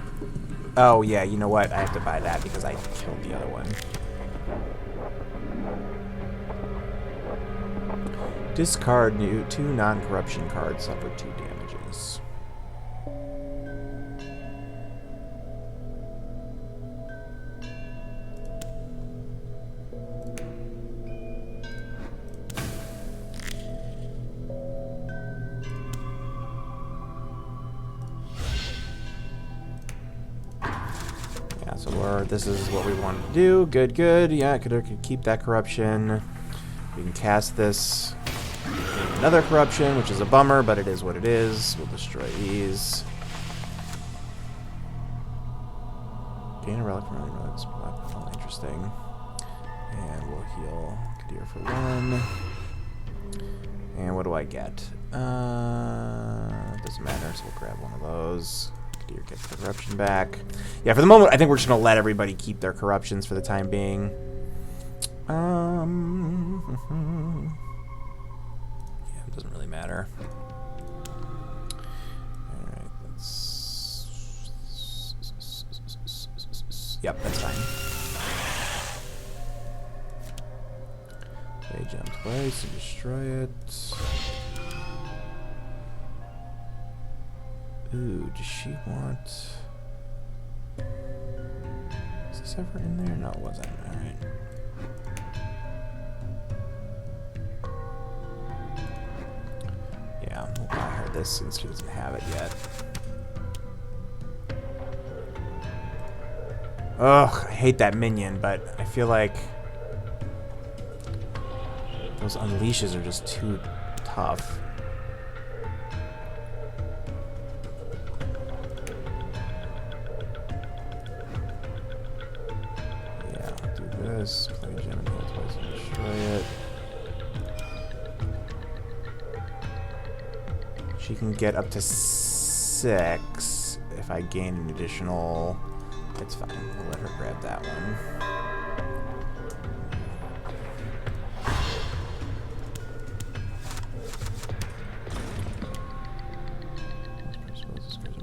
Oh, yeah, you know what? I have to buy that because I killed the other one. Discard 2 non-corruption cards, suffer 2 damages. Yeah, so this is what we want to do. Good, good. Yeah, could keep that corruption. We can cast this. Another corruption, which is a bummer, but it is what it is. We'll destroy these. Gain a relic from other relics. Interesting. And we'll heal Kadir for 1. And what do I get? Doesn't matter, so we'll grab one of those. Kadir gets the corruption back. Yeah, for the moment, I think we're just going to let everybody keep their corruptions for the time being. Doesn't really matter. Alright, that's... Yep, that's fine. They jump twice to destroy it. Ooh, does she want... Is this ever in there? No, it wasn't. Alright. Yeah, we'll buy her this since she doesn't have it yet. Ugh, I hate that minion, but I feel like those unleashes are just too tough. Yeah, I'll do this. Play a gem and twice and destroy it. She can get up to 6 if I gain an additional... It's fine. We'll let her grab that one.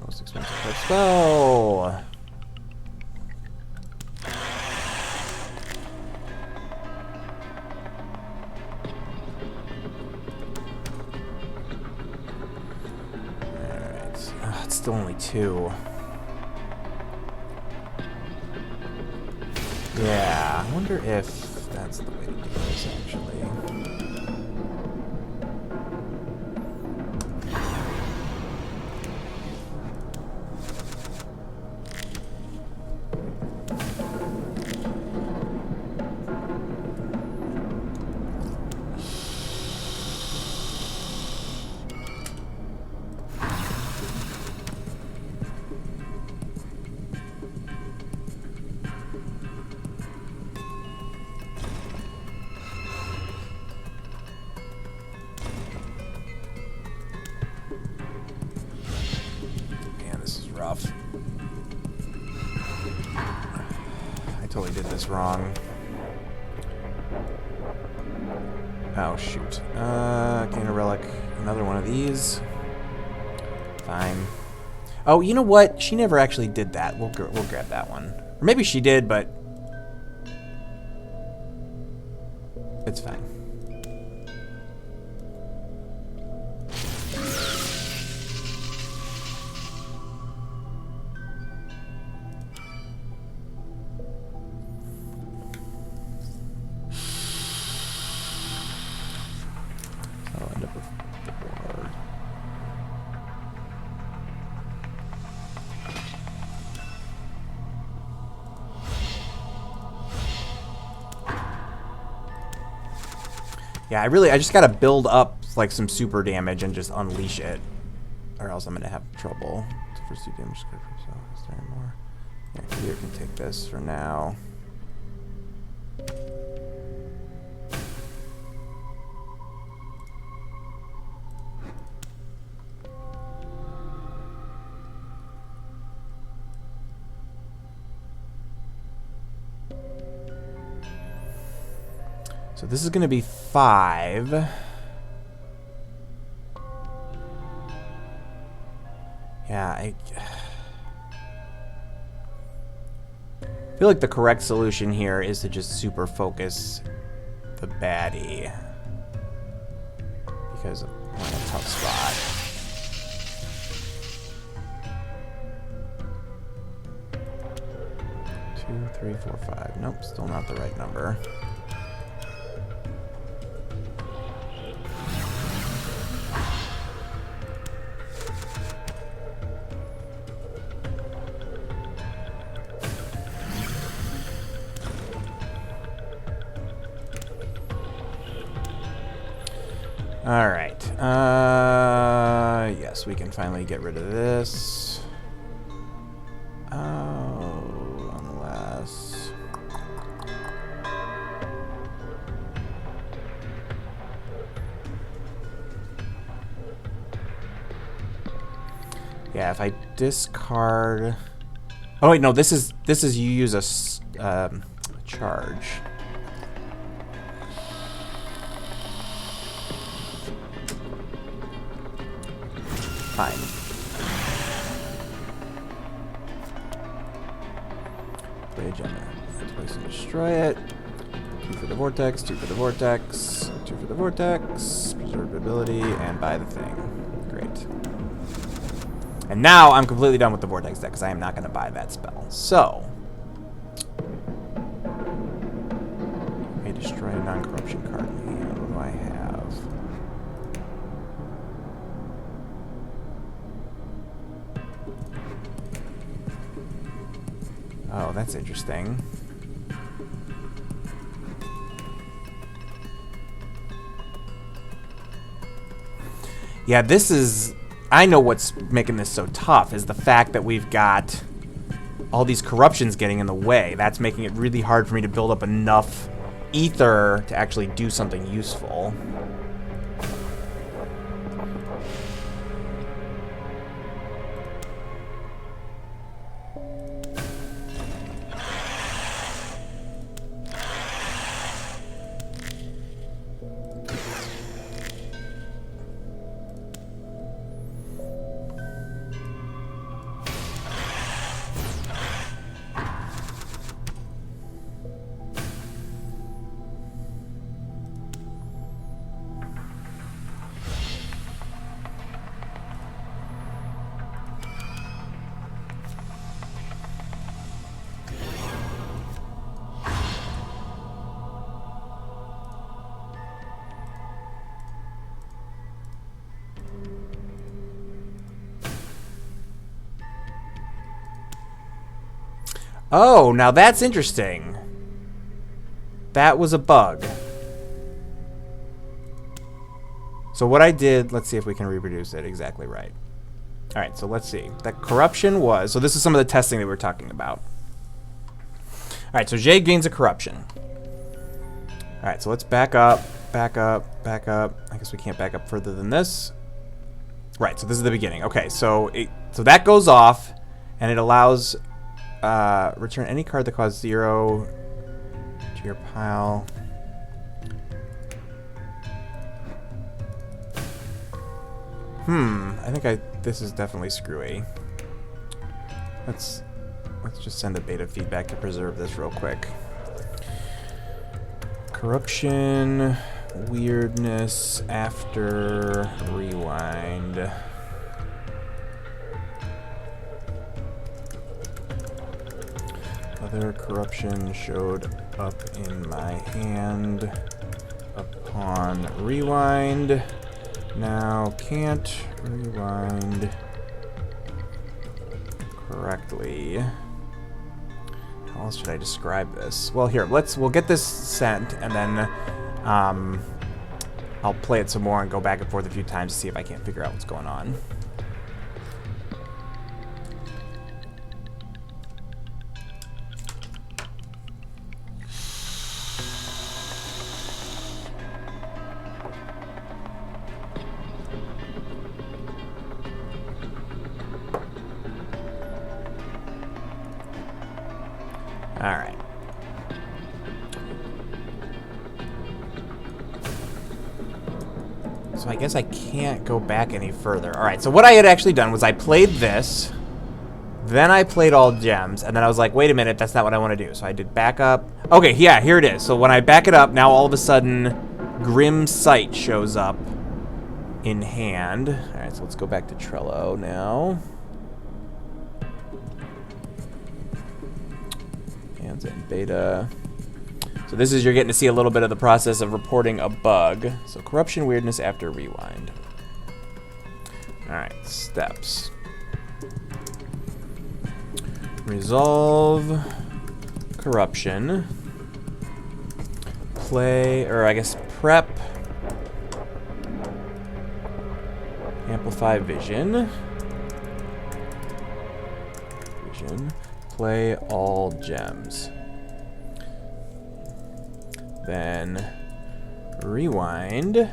Most expensive per spell. It's still only 2. Yeah, I wonder if that's the way to do this, actually. Rough. I totally did this wrong. Oh, shoot. Gain a relic. Another one of these. Fine. Oh, you know what? She never actually did that. We'll grab that one. Or maybe she did, but... it's fine. I'll end up with the board. Yeah, I just gotta build up like some super damage and just unleash it, or else I'm gonna have trouble. First 2 damage. Is there any more? Yeah, Clear can take this for now. So this is going to be 5. Yeah, I feel like the correct solution here is to just super focus the baddie, because we're in a tough spot. Two, 3, 4, 5. Nope, still not the right number. All right. Yes, we can finally get rid of this. Oh, unless... yeah, if I discard... oh wait, no, this is you use a charge. Fine. Play agenda. Place and destroy it. 2 for the vortex, 2 for the vortex, 2 for the vortex, preserve ability, and buy the thing. Great. And now I'm completely done with the vortex deck because I am not going to buy that spell. So, I destroy a non-corruption card in hand. What do I have? Oh, that's interesting. Yeah, this is... I know what's making this so tough is the fact that we've got all these corruptions getting in the way. That's making it really hard for me to build up enough ether to actually do something useful. Oh, now that's interesting. That was a bug. So what I did, let's see if we can reproduce it exactly right. All right, so let's see. That corruption was, so this is some of the testing that we were talking about. All right, so Jade gains a corruption. All right, so let's back up, back up, back up. I guess we can't back up further than this. Right, so this is the beginning. Okay, so that goes off, and it allows return any card that costs 0 to your pile. I think this is definitely screwy. Let's just send a beta feedback to preserve this real quick. Corruption, weirdness after rewind. Other corruption showed up in my hand upon rewind. Now can't rewind correctly. How else should I describe this? Well, here, we'll get this sent, and then I'll play it some more and go back and forth a few times to see if I can't figure out what's going on. All right. So I guess I can't go back any further. All right, so what I had actually done was I played this, then I played all gems, and then I was like, wait a minute, that's not what I want to do. So I did back up. Okay, yeah, here it is. So when I back it up, now all of a sudden, Grim Sight shows up in hand. All right, so let's go back to Trello now. In beta. So this is, you're getting to see a little bit of the process of reporting a bug. So corruption, weirdness after rewind. All right, steps. Resolve corruption. Play, or I guess prep. Amplify vision. Play all gems. Then rewind.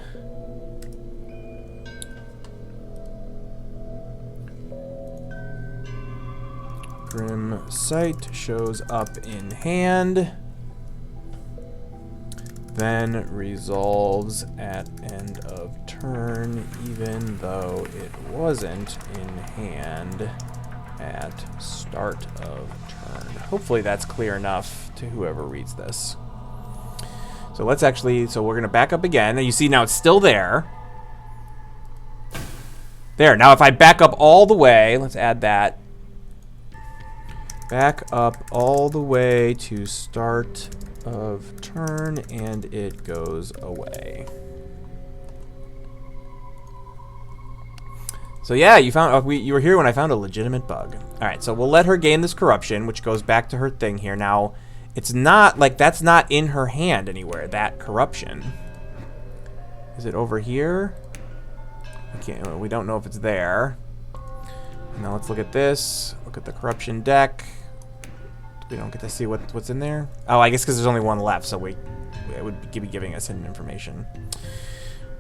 Grim Sight shows up in hand. Then resolves at end of turn, even though it wasn't in hand at start of turn. Hopefully that's clear enough to whoever reads this. So let's actually, so we're gonna back up again, and you see now it's still there. There, now if I back up all the way, let's add that. Back up all the way to start of turn, and it goes away. So yeah, you found you were here when I found a legitimate bug. All right, so we'll let her gain this corruption, which goes back to her thing here. Now, it's not like that's not in her hand anywhere. That corruption. Is it over here? We don't know if it's there. Now let's look at this. Look at the corruption deck. We don't get to see what's in there. Oh, I guess because there's only one left, so it would be giving us hidden information.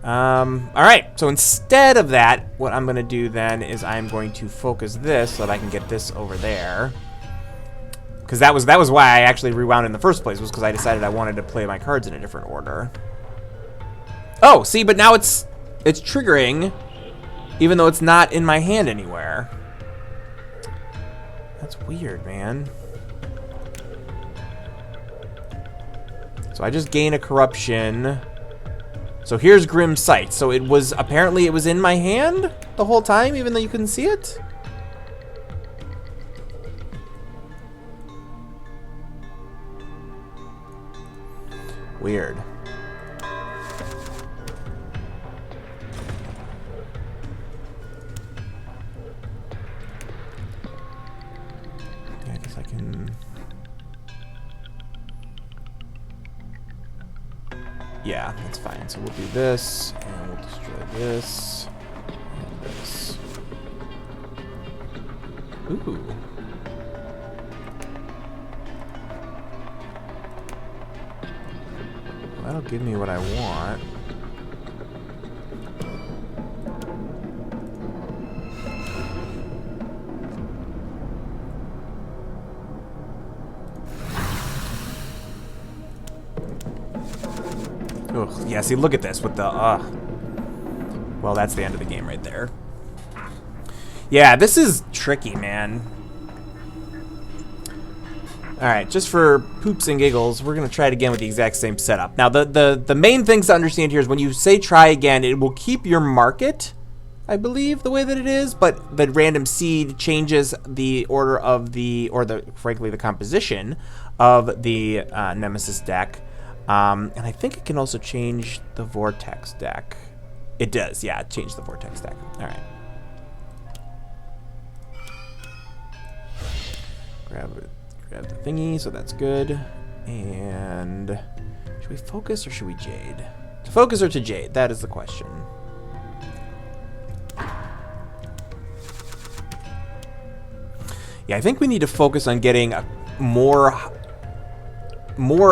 All right, so instead of that, what I'm going to do then is I'm going to focus this so that I can get this over there. Because that was why I actually rewound in the first place, was because I decided I wanted to play my cards in a different order. Oh, see, but now it's triggering, even though it's not in my hand anywhere. That's weird, man. So I just gain a corruption. So here's Grim Sight. So it was, apparently it was in my hand the whole time, even though you couldn't see it? Weird. Yeah, I guess I can Yeah, that's fine. So we'll do this, and we'll destroy this, and this. Ooh. Well, that'll give me what I want. Ugh, yeah, see, look at this with the, well, that's the end of the game right there. Yeah, this is tricky, man. Alright, just for poops and giggles, we're going to try it again with the exact same setup. Now, the main things to understand here is when you say try again, it will keep your market, I believe, the way that it is, but the random seed changes the order of the, or the, frankly, the composition of the Nemesis deck. And I think it can also change the Vortex deck. It does, yeah, change the Vortex deck. All right. Grab the thingy, so that's good. And should we focus or should we jade? To focus or to jade? That is the question. Yeah, I think we need to focus on getting a more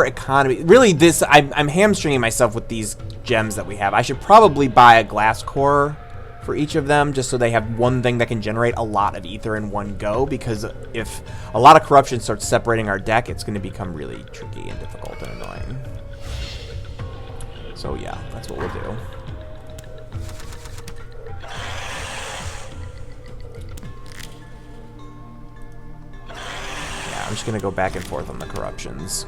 economy. Really, this I'm hamstringing myself with these gems that we have. I should probably buy a glass core for each of them, just so they have one thing that can generate a lot of ether in one go, because if a lot of corruption starts separating our deck, it's going to become really tricky and difficult and annoying. So yeah, that's what we'll do. Yeah, I'm just going to go back and forth on the corruptions.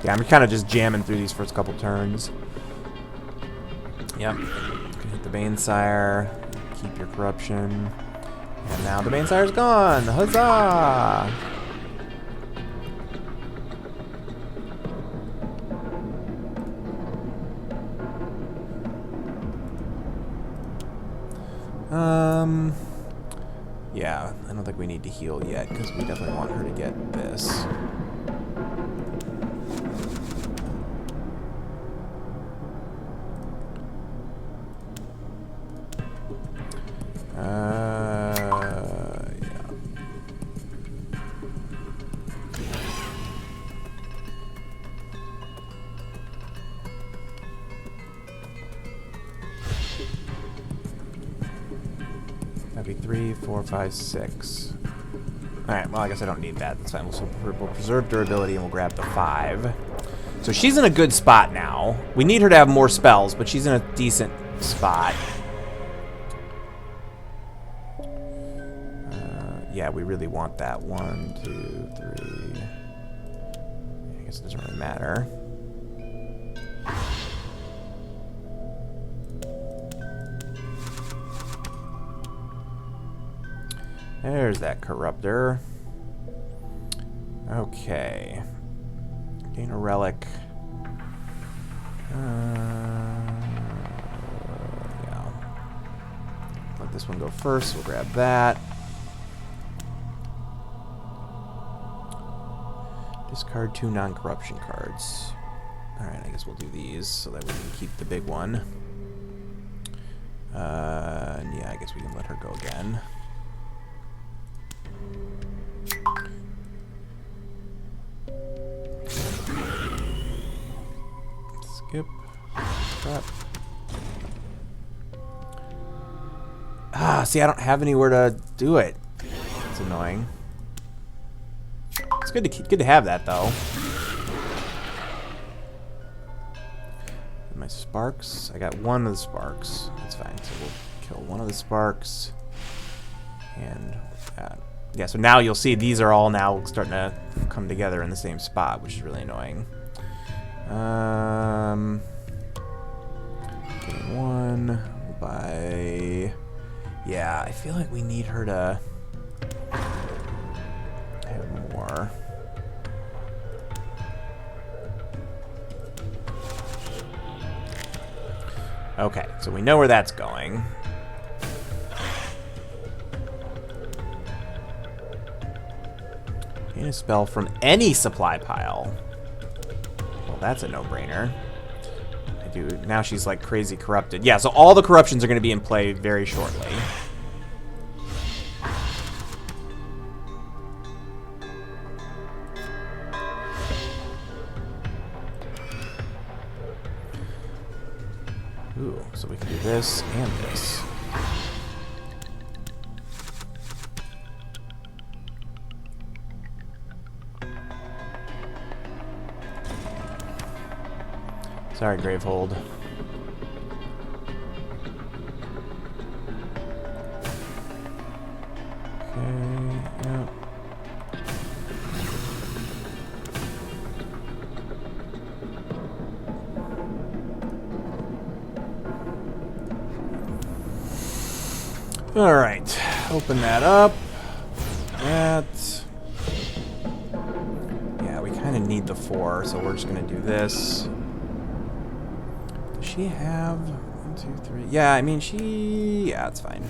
Yeah, I'm kind of just jamming through these first couple turns. Yep. Hit the Banesire. Keep your corruption. And now the Banesire's gone! Huzzah! Yeah, I don't think we need to heal yet, because we definitely want her to get this. Yeah. That'd be 3, 4, 5, 6. Alright, well, I guess I don't need that. That's fine. We'll preserve durability and we'll grab the 5. So she's in a good spot now. We need her to have more spells, but she's in a decent spot. Yeah, we really want that. 1, 2, 3. I guess it doesn't really matter. There's that corruptor. Okay. Gain a relic. Yeah. Let this one go first. We'll grab that. Discard 2 non-corruption cards. Alright, I guess we'll do these so that we can keep the big one. And yeah, I guess we can let her go again. Skip. Crap. Ah, see, I don't have anywhere to do it. It's annoying. It's good to have that though. My sparks. I got one of the sparks. That's fine. So we'll kill one of the sparks. And yeah, so now you'll see these are all now starting to come together in the same spot, which is really annoying. Gain 1. We'll buy. Yeah, I feel like we need her to have more. Okay, so we know where that's going. Gain a spell from any supply pile. Well, that's a no-brainer. I do. Now she's like crazy corrupted. Yeah, so all the corruptions are going to be in play very shortly. Ooh, so we can do this and this. Sorry, Gravehold. Okay, yep. All right, open that up. That. Yeah, we kind of need the 4, so we're just gonna do this. Does she have 1, 2, 3? Yeah, I mean yeah, it's fine.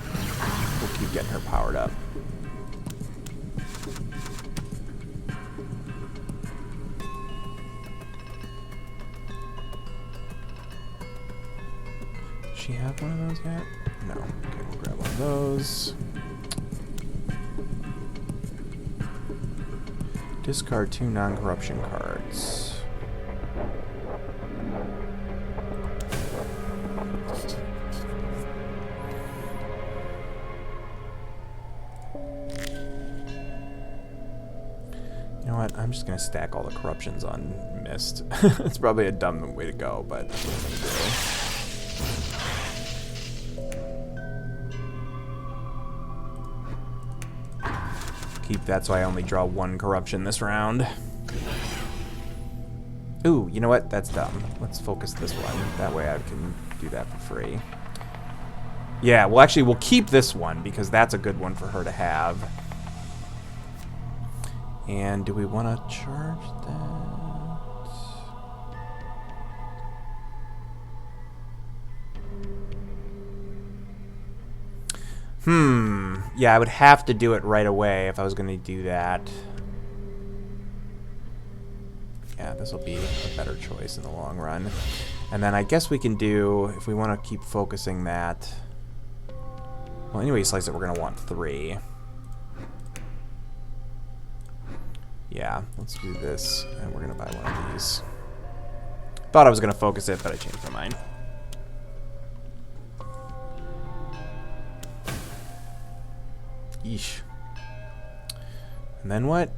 We'll keep getting her powered up. Does she have one of those yet? No. Okay, we'll grab one of those. Discard 2 non-corruption cards. You know what? I'm just gonna stack all the corruptions on Mist. It's probably a dumb way to go, but that's what I'm gonna do. Keep that so I only draw 1 corruption this round. Ooh, you know what? That's dumb. Let's focus this one. That way I can do that for free. Yeah, well actually we'll keep this one because that's a good one for her to have. And do we want to charge that? Yeah, I would have to do it right away if I was going to do that. Yeah, this will be a better choice in the long run. And then I guess we can do, if we want to keep focusing that... Well, anyway, you slice it, we're going to want 3. Yeah, let's do this, and we're going to buy one of these. Thought I was going to focus it, but I changed my mind. Yeesh. And then what?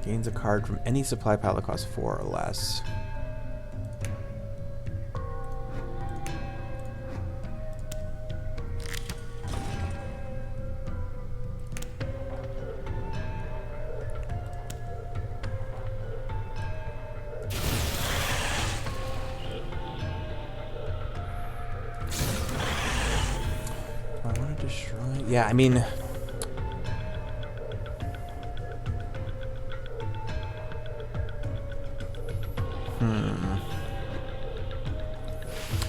Gains a card from any supply pile that costs 4 or less. Yeah, I mean...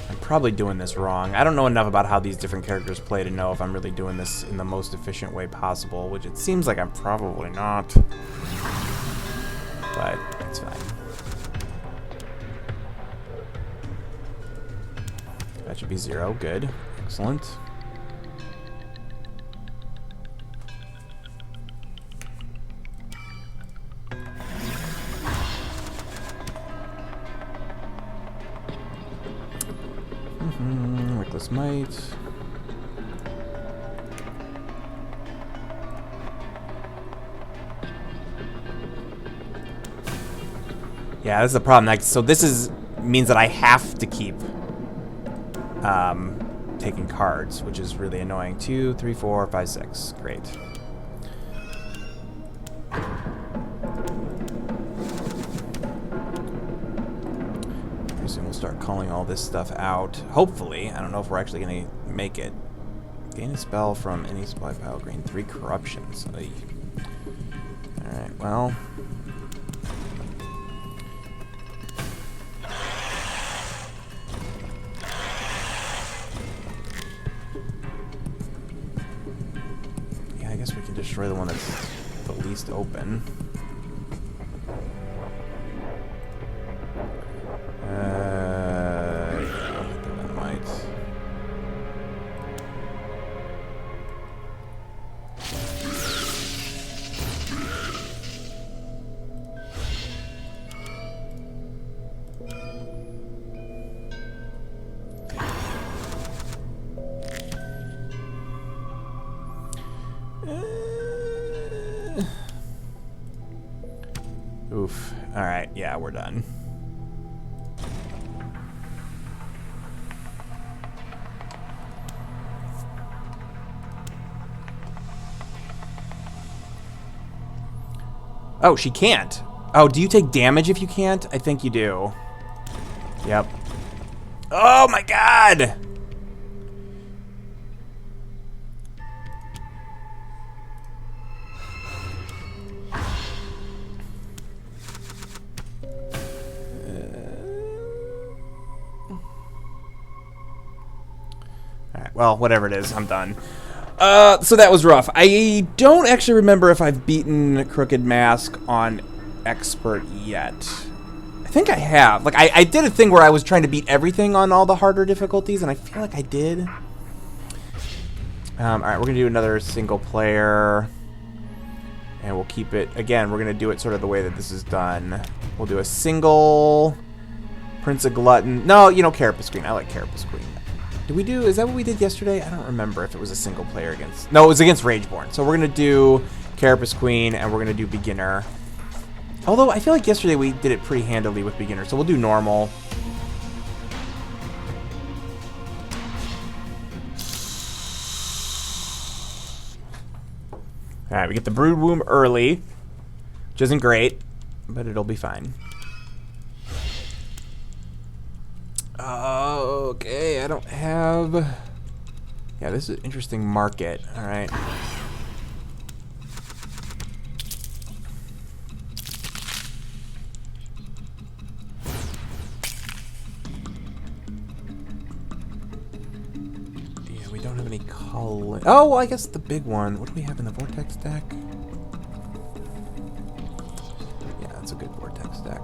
I'm probably doing this wrong. I don't know enough about how these different characters play to know if I'm really doing this in the most efficient way possible, which it seems like I'm probably not. But it's fine. That should be 0. Good. Excellent. Reckless Might. Yeah, this is the problem. Like, so this means that I have to keep taking cards, which is really annoying. 2, 3, 4, 5, 6. Great. We'll start calling all this stuff out. Hopefully. I don't know if we're actually going to make it. Gain a spell from any supply pile. Gain 3 corruptions. Alright, well. destroy the one that's the least open. Yeah, I'll hit the Venomite. Oof. Alright, yeah, we're done. Oh, she can't. Oh, do you take damage if you can't? I think you do. Yep. Oh my god! Alright, well, whatever it is, I'm done. So that was rough. I don't actually remember if I've beaten Crooked Mask on Expert yet. I think I have. Like, I did a thing where I was trying to beat everything on all the harder difficulties, and I feel like I did. Alright, we're going to do another single player. And we'll keep it... Again, we're going to do it sort of the way that this is done. We'll do a single... Prince of Glutton. No, you know, Carapace Queen. I like Carapace Queen. Did we do... Is that what we did yesterday? I don't remember if it was a single player against... No, it was against Rageborn. So we're going to do Carapace Queen, and we're going to do Beginner. Although, I feel like yesterday we did it pretty handily with Beginner. So we'll do Normal. Alright, we get the Brood Womb early. Which isn't great, but it'll be fine. Okay, I don't have... Yeah, this is an interesting market. Alright. Yeah, we don't have any color... Oh, well, I guess the big one. What do we have in the Vortex deck? Yeah, that's a good Vortex deck.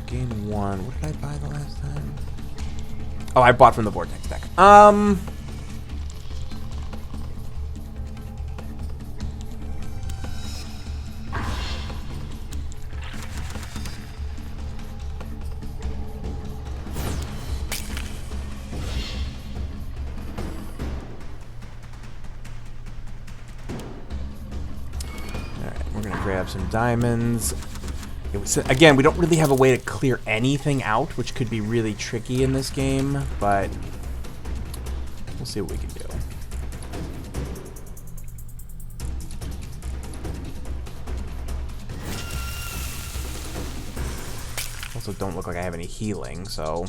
Game 1. What did I buy the last time? Oh, I bought from the Vortex deck. Alright, we're gonna grab some diamonds. Again, we don't really have a way to clear anything out, which could be really tricky in this game, but we'll see what we can do. Also, don't look like I have any healing, so...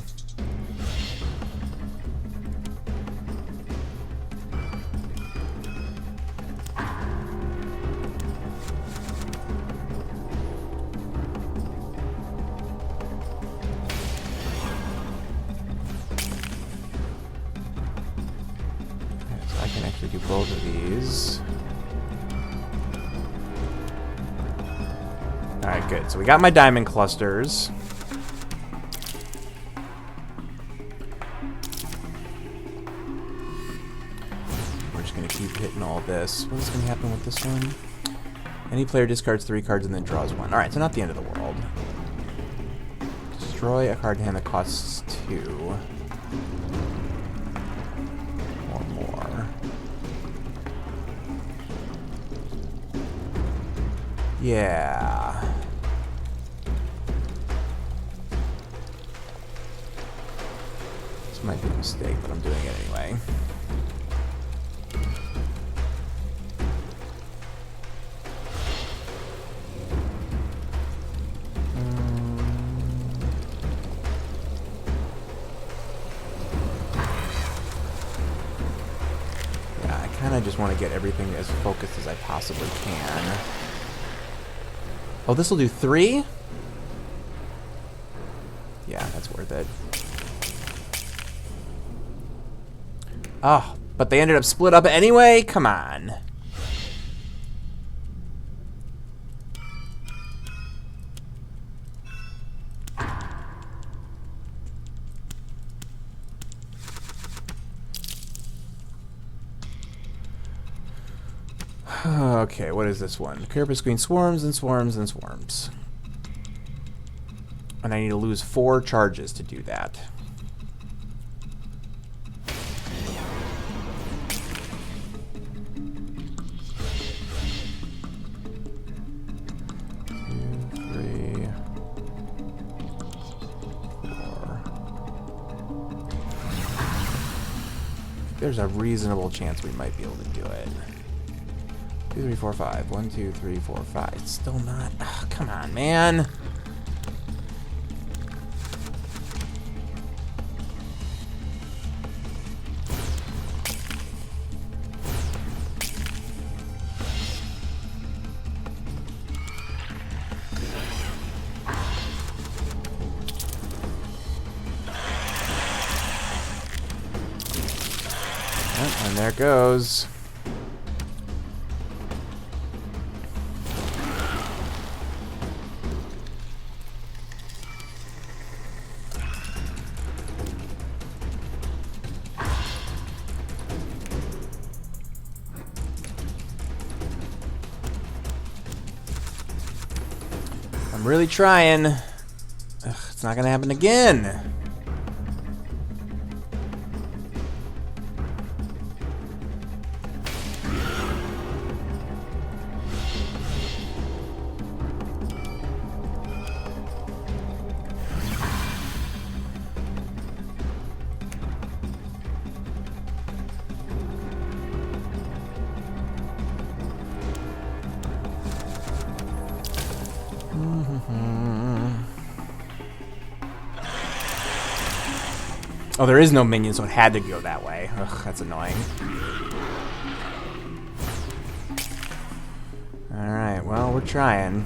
do both of these. Alright, good. So we got my diamond clusters. We're just going to keep hitting all this. What is going to happen with this one? Any player discards 3 cards and then draws 1. Alright, so not the end of the world. Destroy a card in hand that costs 2. Yeah. This might be a mistake, but I'm doing it anyway. Yeah, I kind of just want to get everything as focused as I possibly can. Oh, this will do 3? Yeah, that's worth it. Oh, but they ended up split up anyway? Come on. Okay, what is this one? Carapace Queen swarms and swarms and swarms. And I need to lose 4 charges to do that. There's a reasonable chance we might be able to do it. 2, 3, 4, 5. 1, 2, 3, 4, 5. It's still not. Oh, come on, man. And there it goes. I'm really trying. Ugh, it's not gonna happen again. Oh, there is no minion, so it had to go that way. Ugh, that's annoying. Alright, well, we're trying.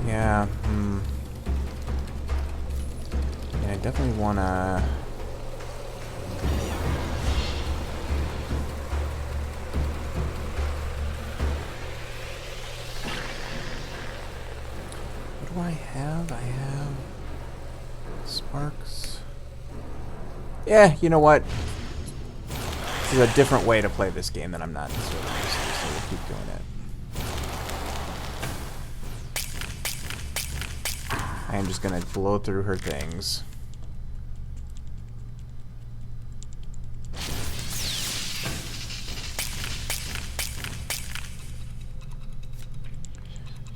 Yeah, yeah, I definitely wanna... What do I have? I have... Sparks... Yeah, you know what? This is a different way to play this game that I'm not sort of used to, so we'll keep doing it. I am just gonna blow through her things.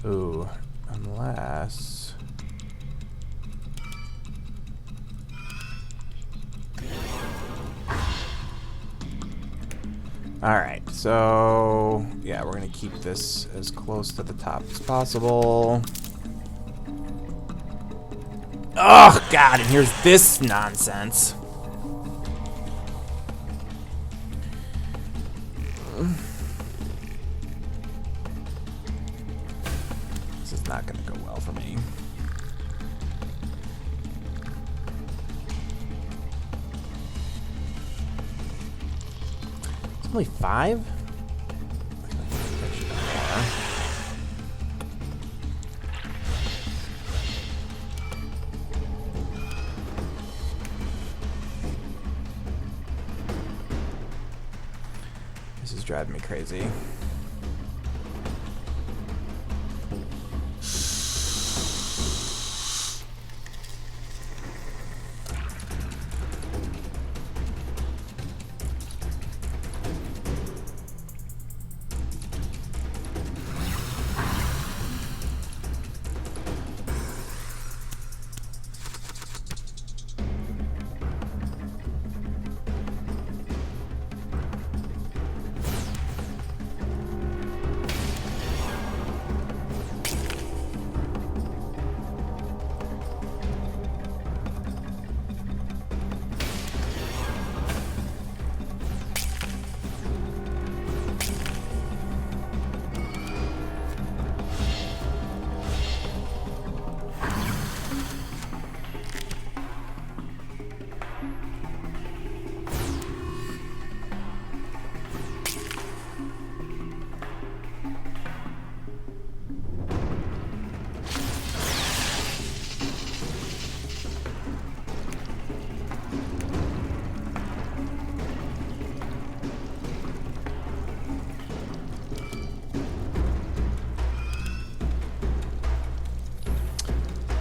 Ooh, unless... Alright, so... yeah, we're gonna keep this as close to the top as possible. Oh, God, and here's this nonsense. This is not going to go well for me. It's only 5? This is driving me crazy.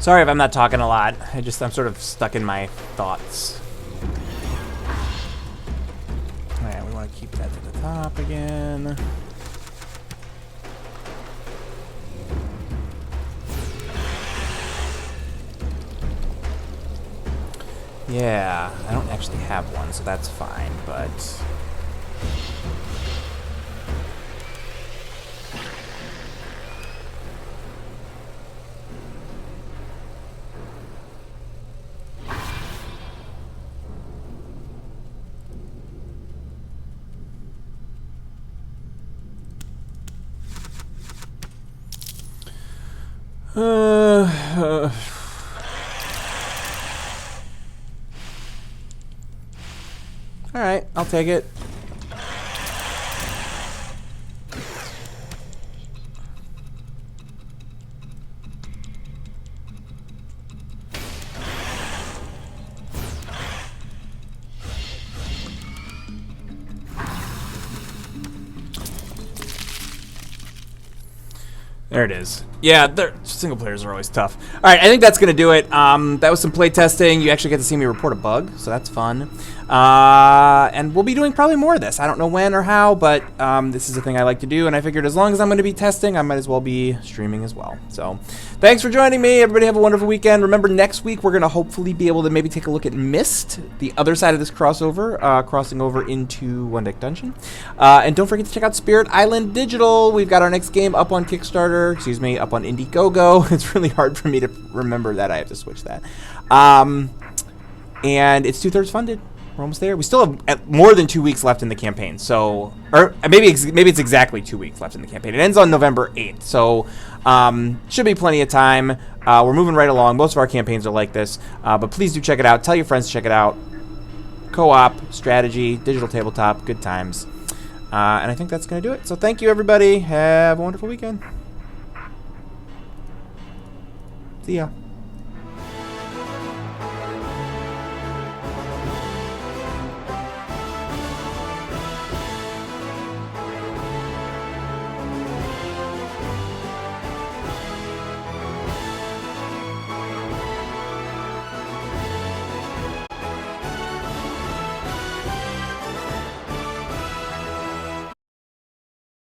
Sorry if I'm not talking a lot. I'm sort of stuck in my thoughts. Alright, we want to keep that to the top again. Yeah, I don't actually have one, so that's fine, but... Alright, I'll take it. There it is. Yeah, single players are always tough. All right, I think that's gonna do it. That was some play testing. You actually get to see me report a bug, so that's fun. And we'll be doing probably more of this. I don't know when or how, but this is a thing I like to do, and I figured as long as I'm going to be testing, I might as well be streaming as well. So thanks for joining me. Everybody have a wonderful weekend. Remember, next week we're going to hopefully be able to maybe take a look at Mist, the other side of this crossover, crossing over into One Deck Dungeon. And don't forget to check out Spirit Island Digital. We've got our next game up on Kickstarter, excuse me, up on Indiegogo. It's really hard for me to remember that. I have to switch that. And it's 2/3 funded. We're almost there. We still have more than 2 weeks left in the campaign. So, or maybe it's exactly 2 weeks left in the campaign. It ends on November 8th. So, should be plenty of time. We're moving right along. Most of our campaigns are like this. But please do check it out. Tell your friends to check it out. Co-op, strategy, digital tabletop, good times. And I think that's going to do it. So thank you, everybody. Have a wonderful weekend. See ya.